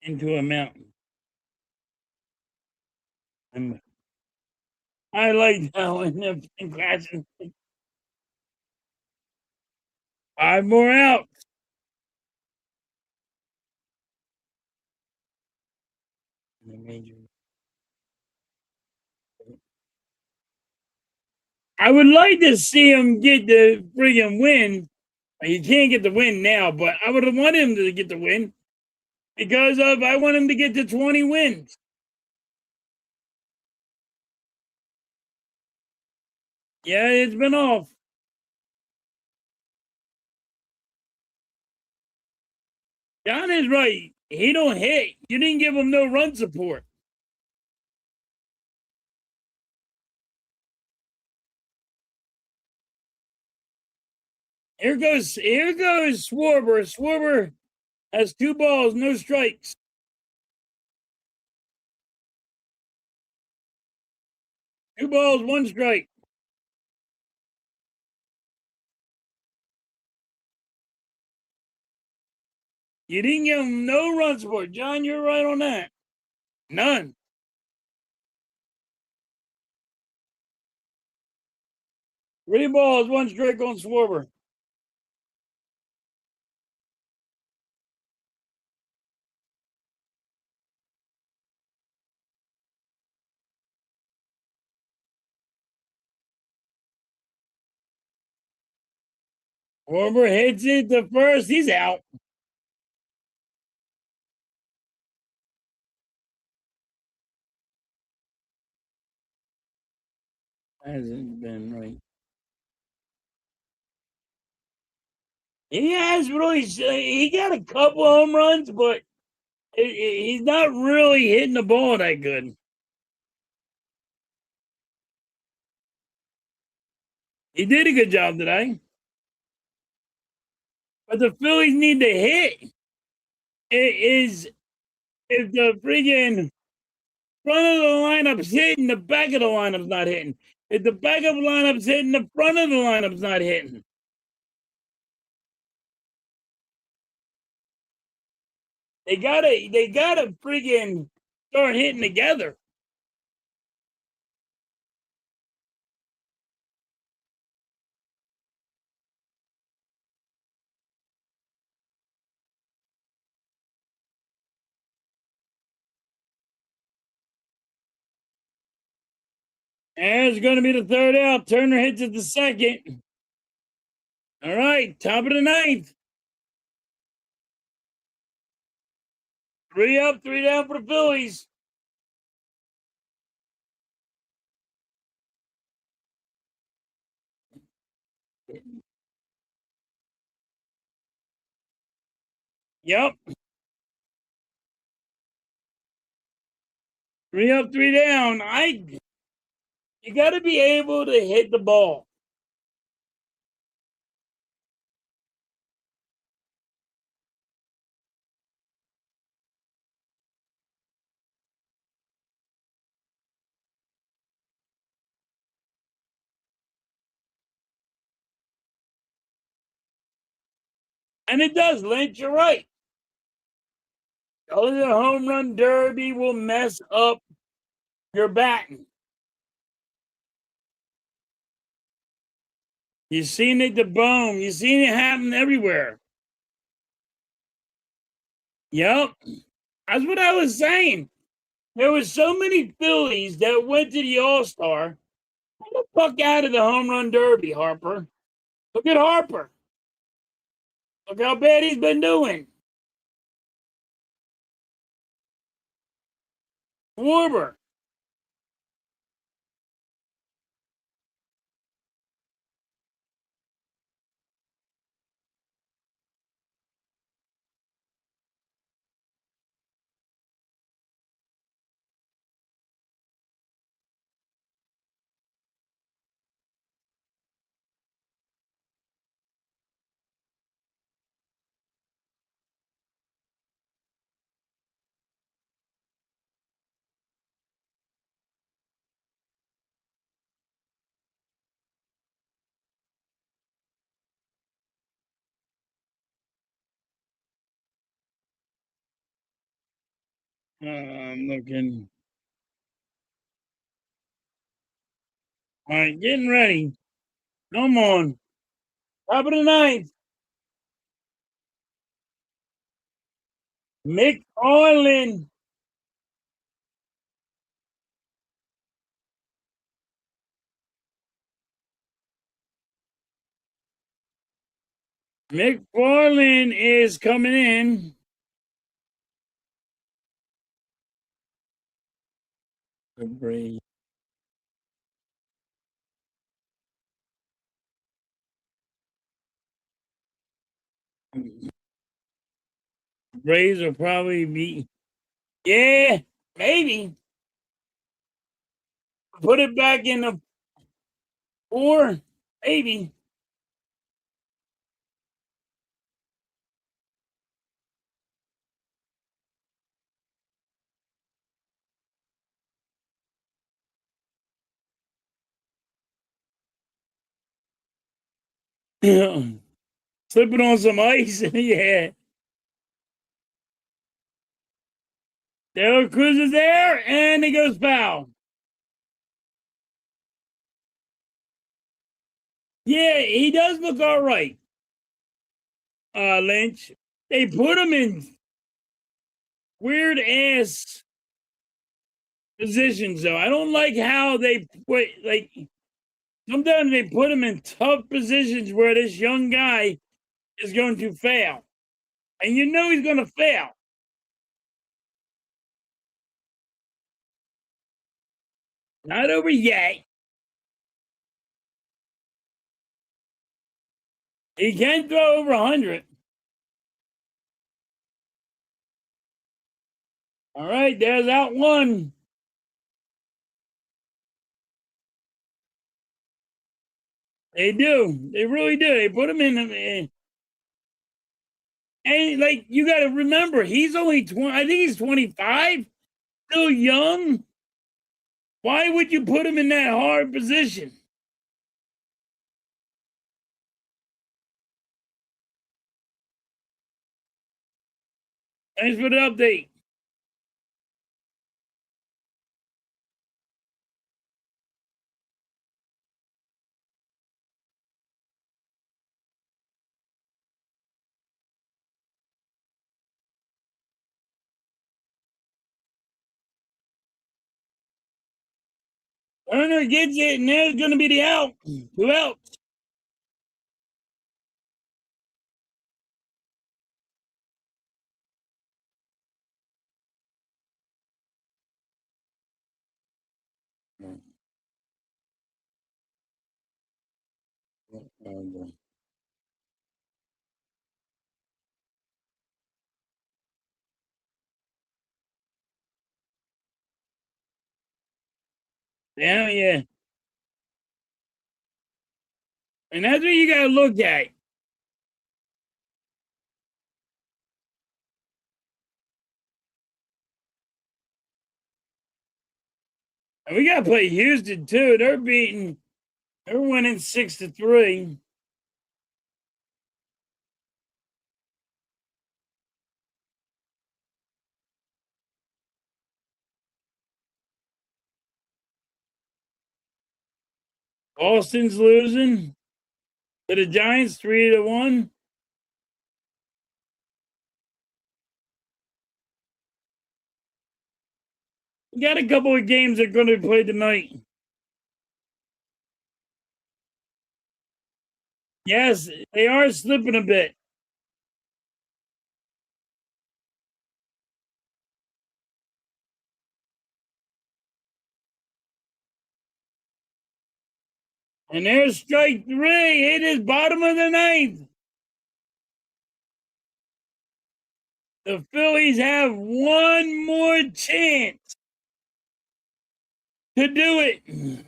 Speaker 1: Into a mountain. I like that one. Classic. 5 more out. I would like to see him get the friggin' win. He can't get the win now, but I would have wanted him to get the win because of I want him to get to 20 wins. Yeah, it's been off. John is right. He don't hit. You didn't give him no run support. Here goes Schwarber. Schwarber has 2 balls, no strikes. 2 balls, 1 strike. You didn't give him no run support. John, you're right on that. None. 3 balls, 1 strike on Schwarber. Schwarber hits it to first. He's out. Hasn't been right. He has really. He got a couple home runs, but he's not really hitting the ball that good. He did a good job today, but the Phillies need to hit. It is if the friggin' front of the lineup's hitting, the back of the lineup's not hitting. If the backup lineup's hitting, the front of the lineup's not hitting. They gotta friggin' start hitting together. There's going to be the third out. Turner hits it the second. All right, top of the ninth. 3 up, 3 down for the Phillies. Yep. 3 up, 3 down. You got to be able to hit the ball. And it does, Lynch. You're right. Only the home run derby will mess up your batting. You've seen it to boom. You've seen it happen everywhere. Yep. That's what I was saying. There was so many Phillies that went to the All-Star. Get the fuck out of the home run derby, Harper. Look at Harper. Look how bad he's been doing. Warber. I'm looking. All right, getting ready. Come on. Top of the ninth. McFarland. McFarland is coming in. The Braves. Braves will probably be. Yeah, maybe. Put it back in the 4. Maybe. Slipping on some ice. Yeah. Taylor Cruz is there, and he goes foul. Yeah, he does look all right. Lynch. They put him in weird ass positions, though. I don't like how they put sometimes they put him in tough positions where this young guy is going to fail, and you know he's going to fail. Not over yet. He can throw over 100. All right, there's out one. They do. They really do. They put him in. And like you got to remember, he's only 20. I think he's 25. Still young. Why would you put him in that hard position? Thanks for the update. Turner gets it, and there's going to be the out. Who else? Yeah, yeah. And that's what you got to look at. And we got to play Houston, too. They're winning 6-3. Boston's losing to the Giants 3-1. We got a couple of games that are going to be played tonight. Yes, they are slipping a bit. And there's strike 3. It is bottom of the ninth. The Phillies have one more chance to do it.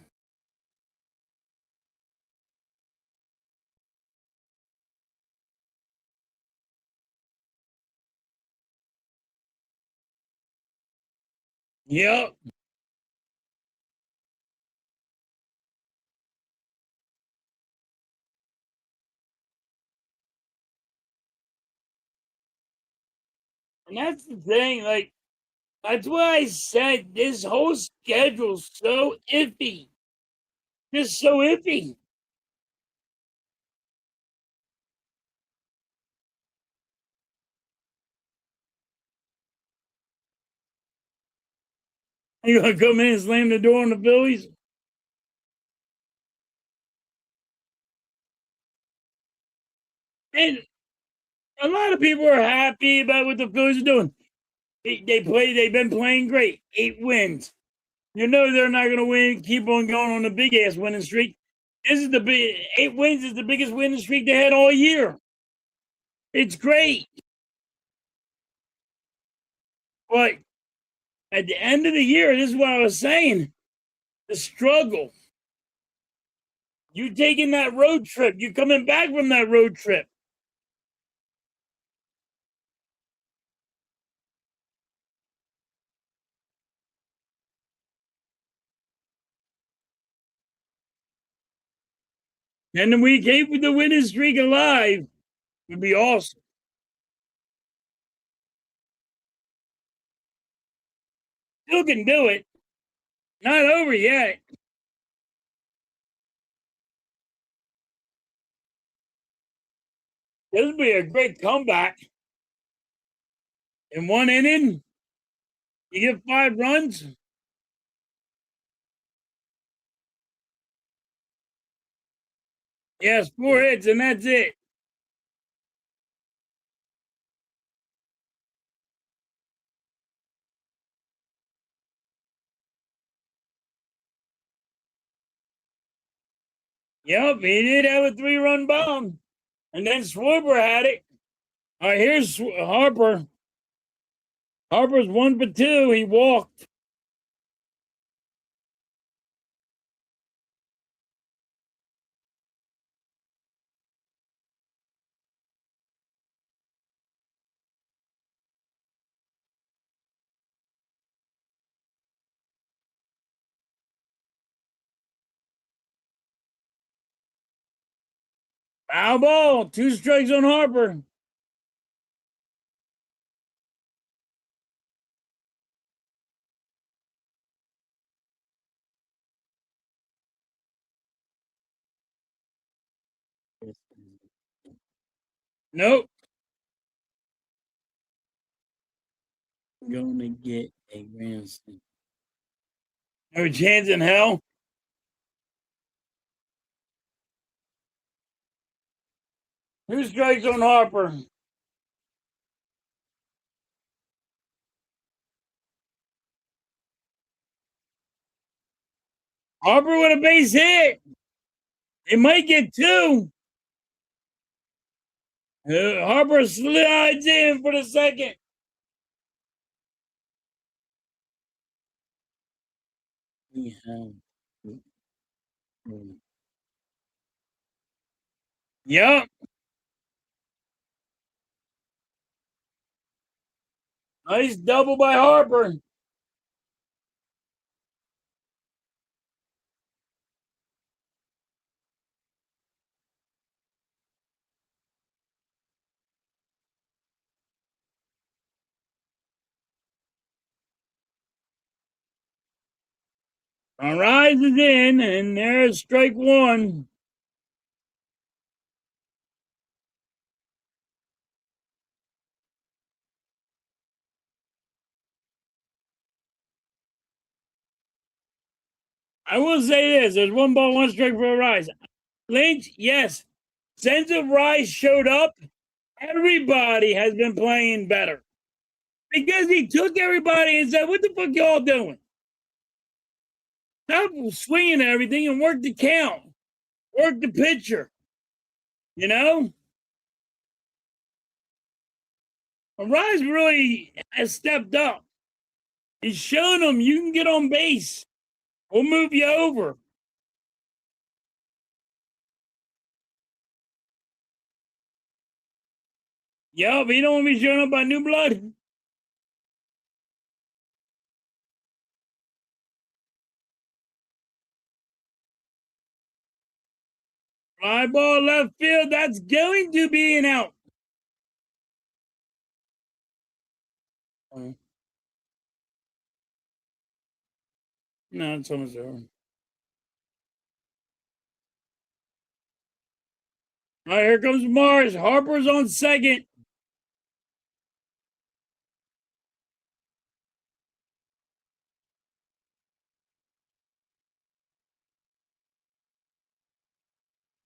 Speaker 1: Yep. And that's the thing. Like, that's why I said this whole schedule's so iffy. Just so iffy. You gonna come in and slam the door on the Phillies? And a lot of people are happy about what the Phillies are doing. They've been playing great. 8 wins. You know they're not gonna win, keep on going on a big ass winning streak. This is the big 8 wins is the biggest winning streak they had all year. It's great. But at the end of the year, this is what I was saying. The struggle. You taking that road trip. You coming back from that road trip. And then we keep the winning streak alive. Would be awesome. Still can do it. Not over yet. This would be a great comeback. In 1 inning, you get 5 runs. Yes, 4 hits, and that's it. Yep, he did have a 3-run bomb. And then Schwarber had it. All right, here's Harper. Harper's 1 for 2. He walked. Foul ball. 2 strikes on Harper. Nope. Gonna get a grand slam. No chance in hell. Two strikes on Harper. Harper with a base hit. They might get 2. Harper slides in for the second. We have. Yep. Nice double by Harper. Rise is in, and there's strike 1. I will say this: there's 1 ball, 1 strike for Rise. Lynch, yes. Since Rise showed up, everybody has been playing better because he took everybody and said, "What the fuck y'all doing? Stop swinging at everything and work the count, work the pitcher." You know, Rise really has stepped up. He's showing them you can get on base. We'll move you over. Yo, but you don't want me showing up by new blood. Fly ball left field. That's going to be an out. No, it's almost over. All right, here comes Mars. Harper's on second.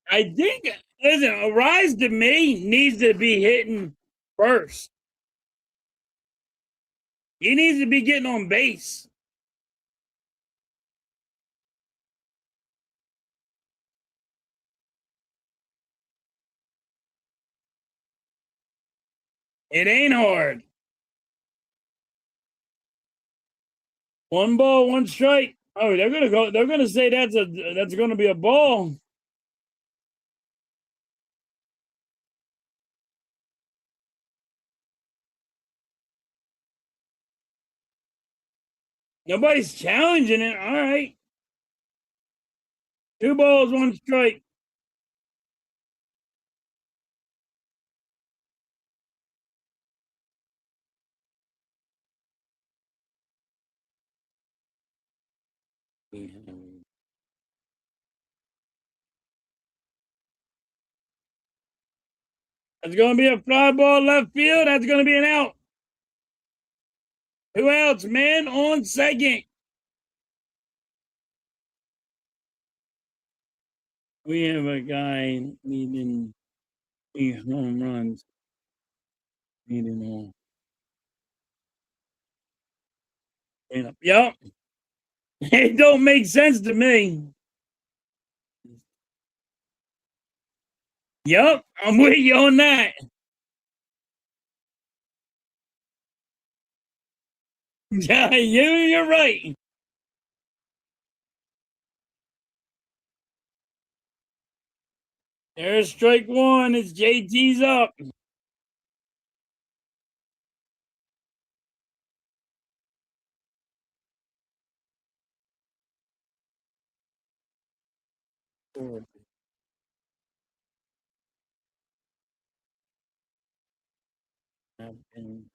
Speaker 1: I think, listen, a Rise to me needs to be hitting first. He needs to be getting on base. It ain't hard. 1 ball, 1 strike. Oh, they're gonna go. They're gonna say that's gonna be a ball. Nobody's challenging it. All right. 2 balls, 1 strike. That's gonna be a fly ball left field. That's gonna be an out. Who else? Man on second. We have a guy needing 3 home runs. Needing all. Yep. It don't make sense to me. Yep, I'm with you on that. Yeah, you're right. There's strike 1. It's JT's up. been.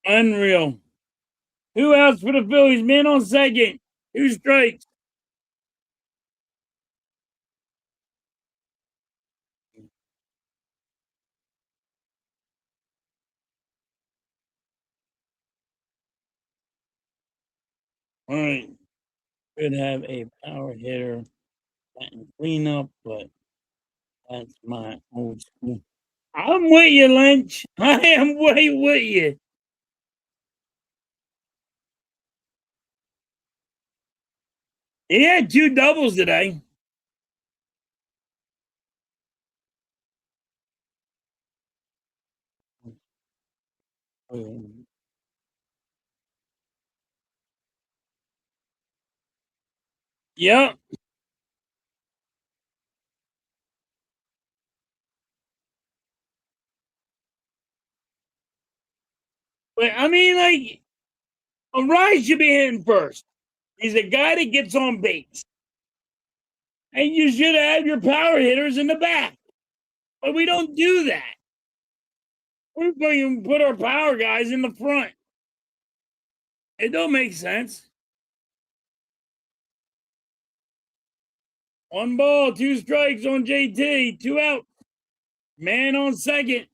Speaker 1: Unreal. Who else for the Phillies? Man on second. 2 strikes. All right. Could have a power hitter that can clean up, but that's my old school. I'm with you, Lynch. I am way with you. He had 2 doubles today. Yep. But I mean, like, Arise should be hitting first. He's a guy that gets on base. And you should have your power hitters in the back. But we don't do that. We put our power guys in the front. It don't make sense. 1 ball, 2 strikes on JT, 2 out. Man on second.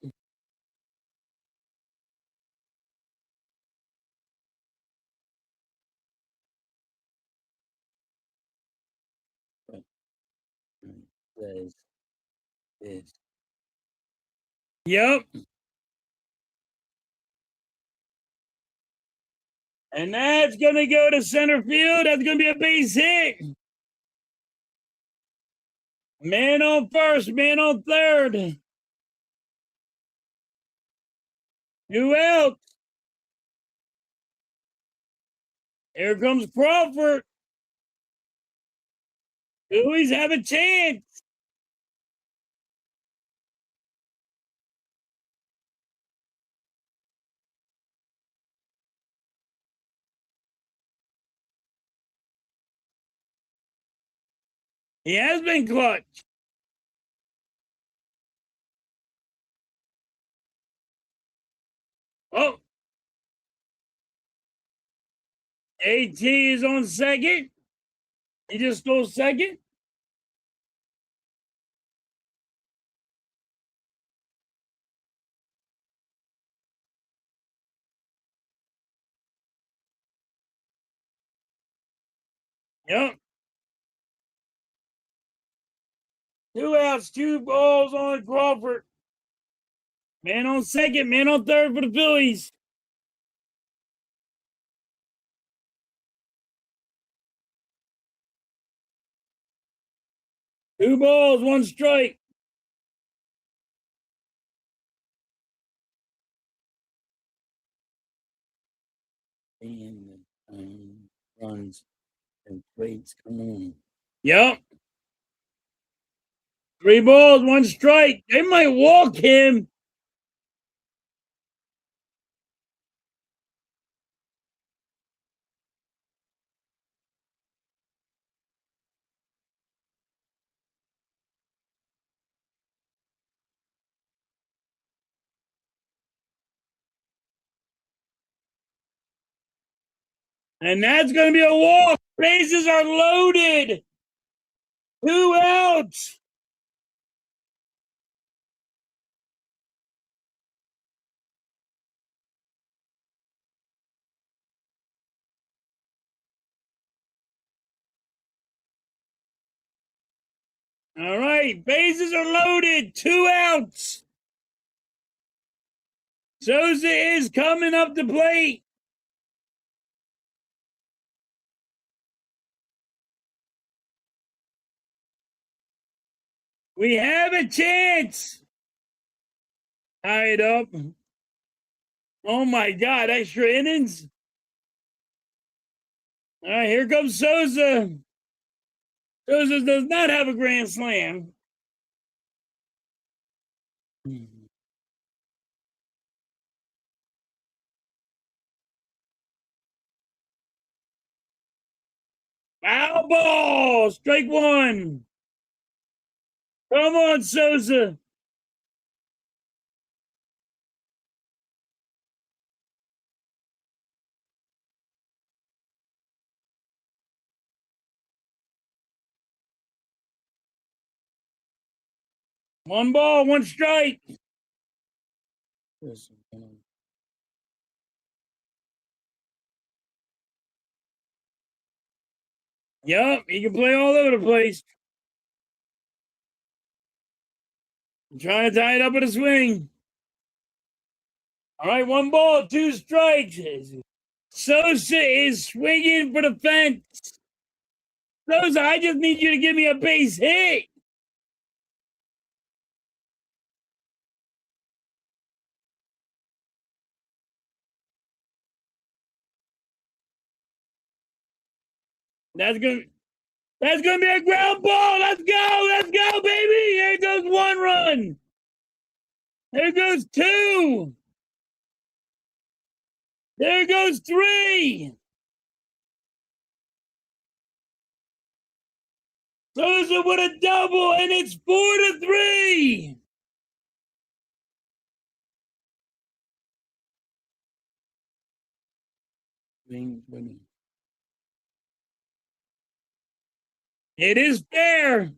Speaker 1: Says this. Yep. And that's going to go to center field. That's going to be a base hit. Man on first, man on third. 2 out. Here comes Crawford. Phillies have a chance. He has been clutch. Oh, AT is on second. He just stole second. Yep. 2 outs, 2 balls on Crawford. Man on second, man on third for the Phillies. 2 balls, 1 strike. And runs and plates. Come on. Yep. 3 balls, 1 strike. They might walk him. And that's going to be a walk. Bases are loaded. 2 outs. All right. Bases are loaded. 2 outs. Sosa is coming up the plate. We have a chance. Tied up. Oh my God. Extra innings. All right. Here comes Sosa. Sosa does not have a grand slam. Foul ball. Strike one. Come on, Sosa. One ball, one strike. Yep, he can play all over the place. I'm trying to tie it up with a swing. All right, one ball, two strikes. Sosa is swinging for the fence. Sosa, I just need you to give me a base hit. That's gonna be a ground ball. Let's go, baby. There goes one run. There goes two. There goes three. Sosa with a double, and it's 4-3. It is fair.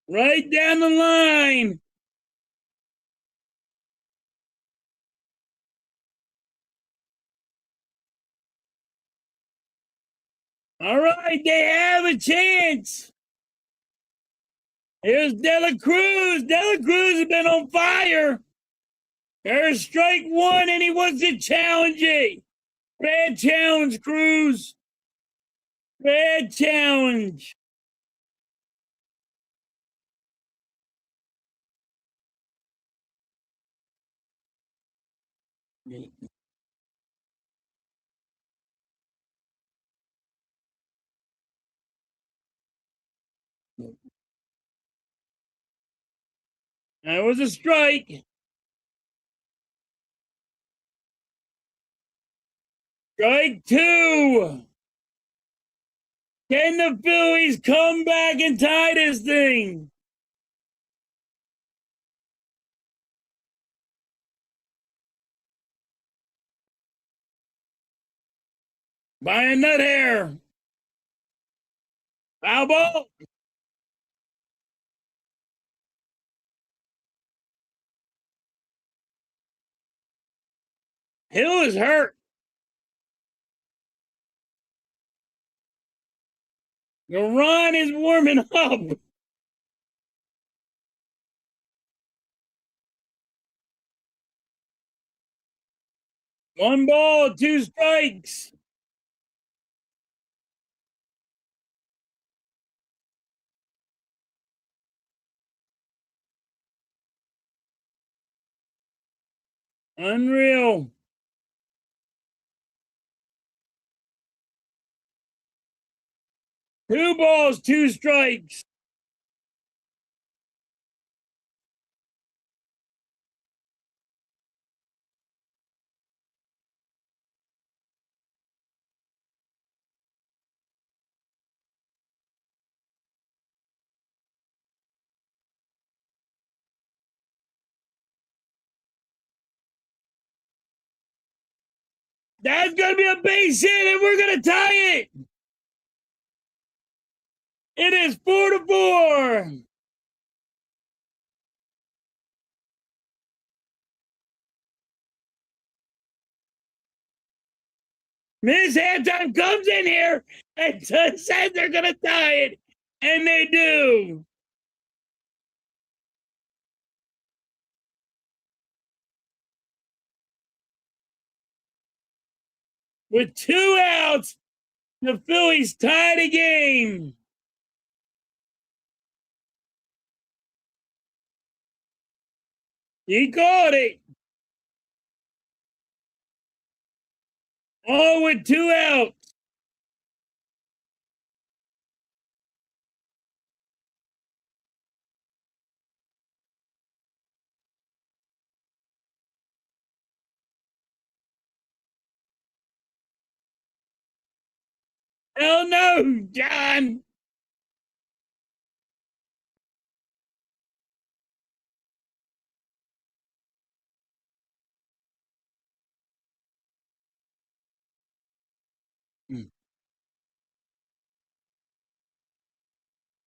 Speaker 1: Right down the line. All right, they have a chance. Here's De La Cruz. De La Cruz has been on fire. There's strike one, and he wants to challenge it. Bad challenge, Cruz. Bad challenge. That was a strike. Strike two. Can the Phillies come back and tie this thing? By a nut hair. Foul ball. Hill is hurt. Garon is warming up. One ball, two strikes. Unreal. Two balls, two strikes. That's going to be a base hit, and we're going to tie it. It is 4-4. Miss Halftime comes in here and says they're going to tie it, and they do. With two outs, the Phillies tie the game. He called it. All with two outs. Hell no, John.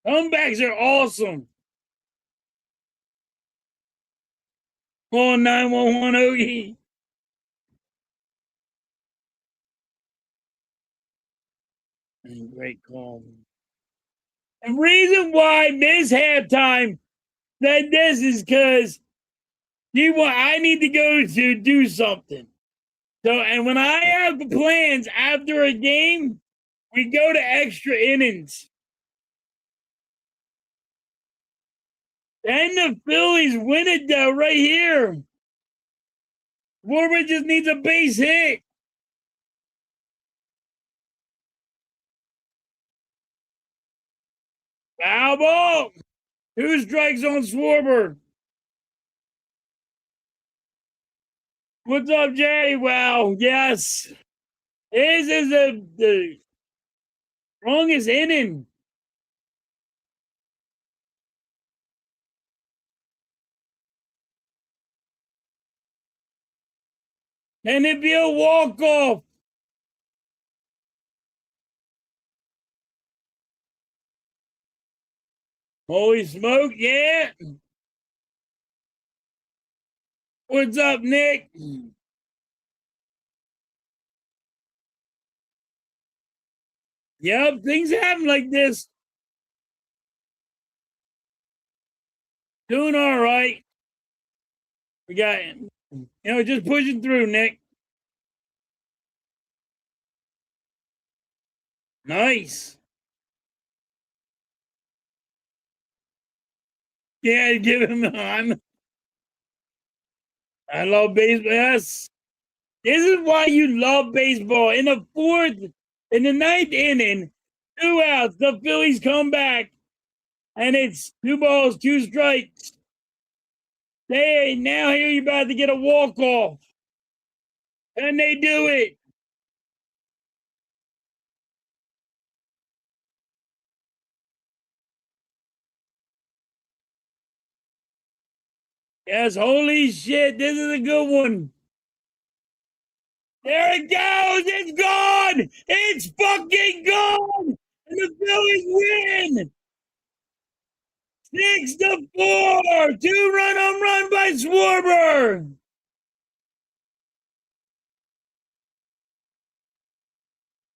Speaker 1: Comebacks are awesome. Call 911 Ogie. Great call. The reason why Miss Halftime said this is because I need to go to do something. So, and when I have the plans after a game, we go to extra innings. And the Phillies win it though, right here. Warburg just needs a base hit. Foul ball. 2 strikes on Schwarber. What's up, Jay? Well, yes. This is the strongest inning. And it'd be a walk-off. Holy smoke, yeah. What's up, Nick? Yep, things happen like this. Doing all right. We got, just pushing through, Nick. Nice. Yeah, give him on. I love baseball. Yes. This is why you love baseball. In the 9th inning, 2 outs, the Phillies come back, and it's 2 balls, 2 strikes. Now here you're about to get a walk-off. And they do it. Yes, holy shit, this is a good one. There it goes. It's gone. It's fucking gone. And the Phillies win. 6-4. 2-run home run by Schwarber.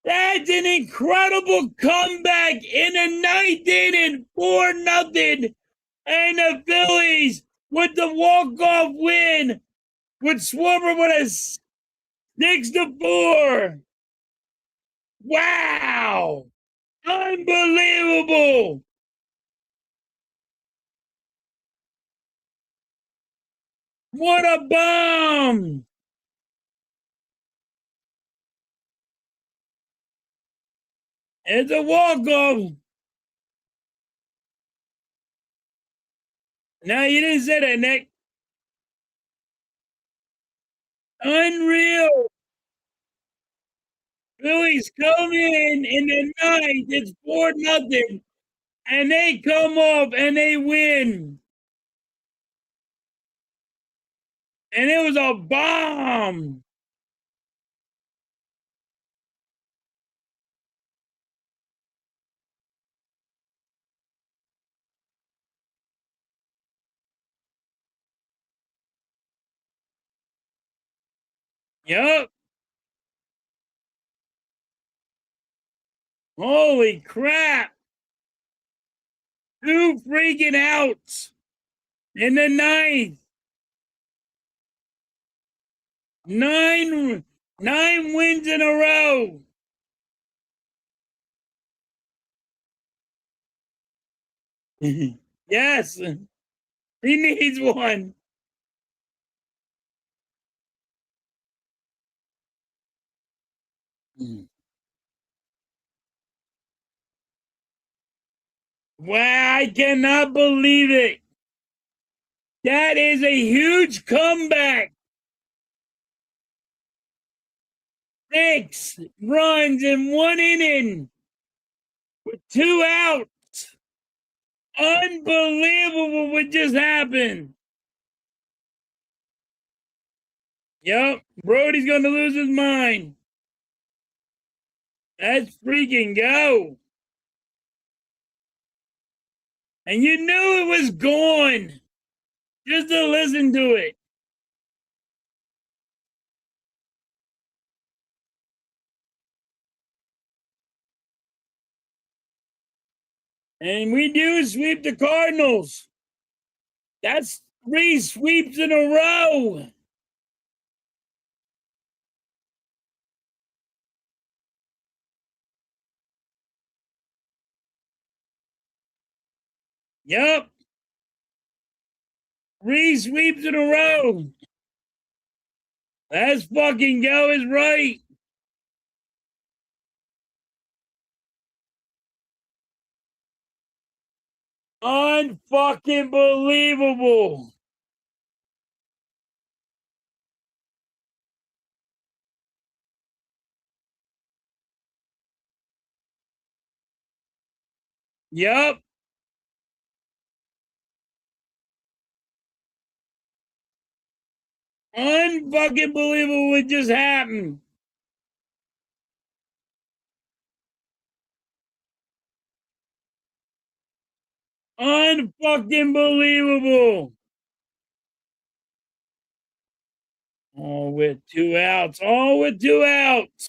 Speaker 1: That's an incredible comeback in the 9th inning, 4-0. And the Phillies with the walk-off win with Schwarber with a 6-4. Wow. Unbelievable. What a bomb. It's a walk-off. No, you didn't say that, Nick. Unreal. Phillies come in the 9th. It's 4-0. And they come up and they win. And it was a bomb. Yup. Holy crap. 2 freaking outs in the 9th. 9 wins in a row. Yes. He needs one. Wow, I cannot believe it. That is a huge comeback. 6 runs in 1 inning. with 2 outs. Unbelievable what just happened. Yep, Brody's going to lose his mind. Let's freaking go. And you knew it was gone just to listen to it. And we do sweep the Cardinals. That's 3 sweeps in a row. Yep. 3 sweeps in a row. Let's fucking go is right. Unfucking believable. Yep. Unfucking believable what just happened. Unfucking believable. All with 2 outs. All with 2 outs.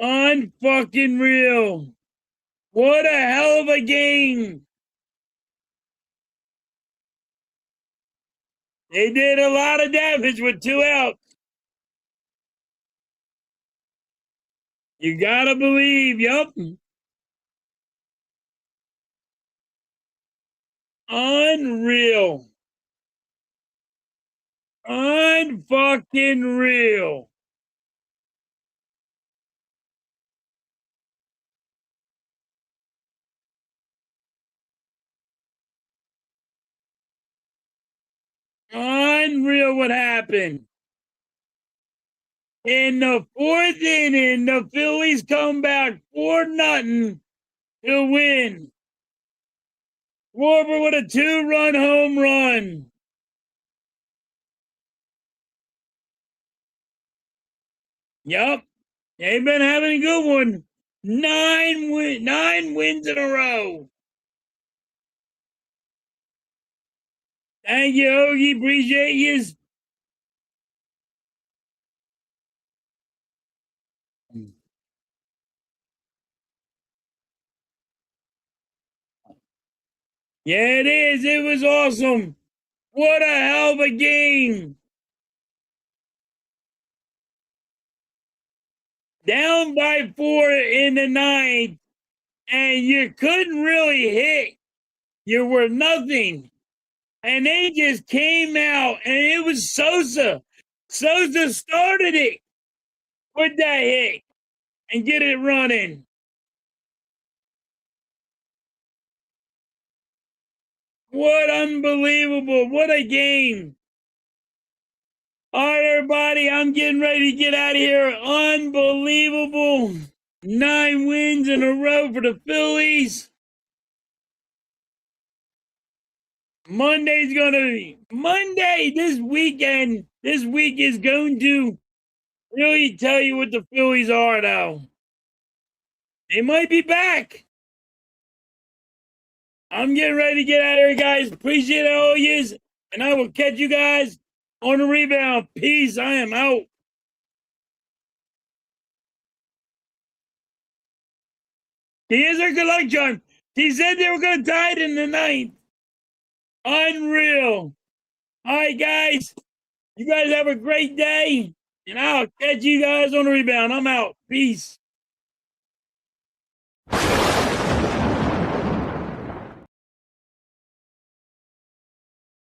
Speaker 1: Unfucking real. What a hell of a game. They did a lot of damage with 2 outs. You gotta believe, yup. Unreal. Unfucking real. Unreal what happened. In the 4th inning, the Phillies come back 4-0 to win. Schwarber with a 2-run home run. Yup. They've been having a good one. 9 wins in a row. Thank you, Hoagie. Appreciate you. Yeah, it is. It was awesome. What a hell of a game. Down by 4 in the 9th, and you couldn't really hit. You were nothing. And they just came out, and it was Sosa. Sosa started it with that hit and get it running. What unbelievable. What a game. All right, everybody, I'm getting ready to get out of here. Unbelievable. 9 wins in a row for the Phillies. Monday's going to be Monday this weekend. This week is going to really tell you what the Phillies are now. They might be back. I'm getting ready to get out of here, guys. Appreciate all yous, and I will catch you guys on the rebound. Peace. I am out. Here's our good luck, John. He said they were going to tie it in the 9th. Unreal. All right, guys. You guys have a great day, and I'll catch you guys on the rebound. I'm out. Peace.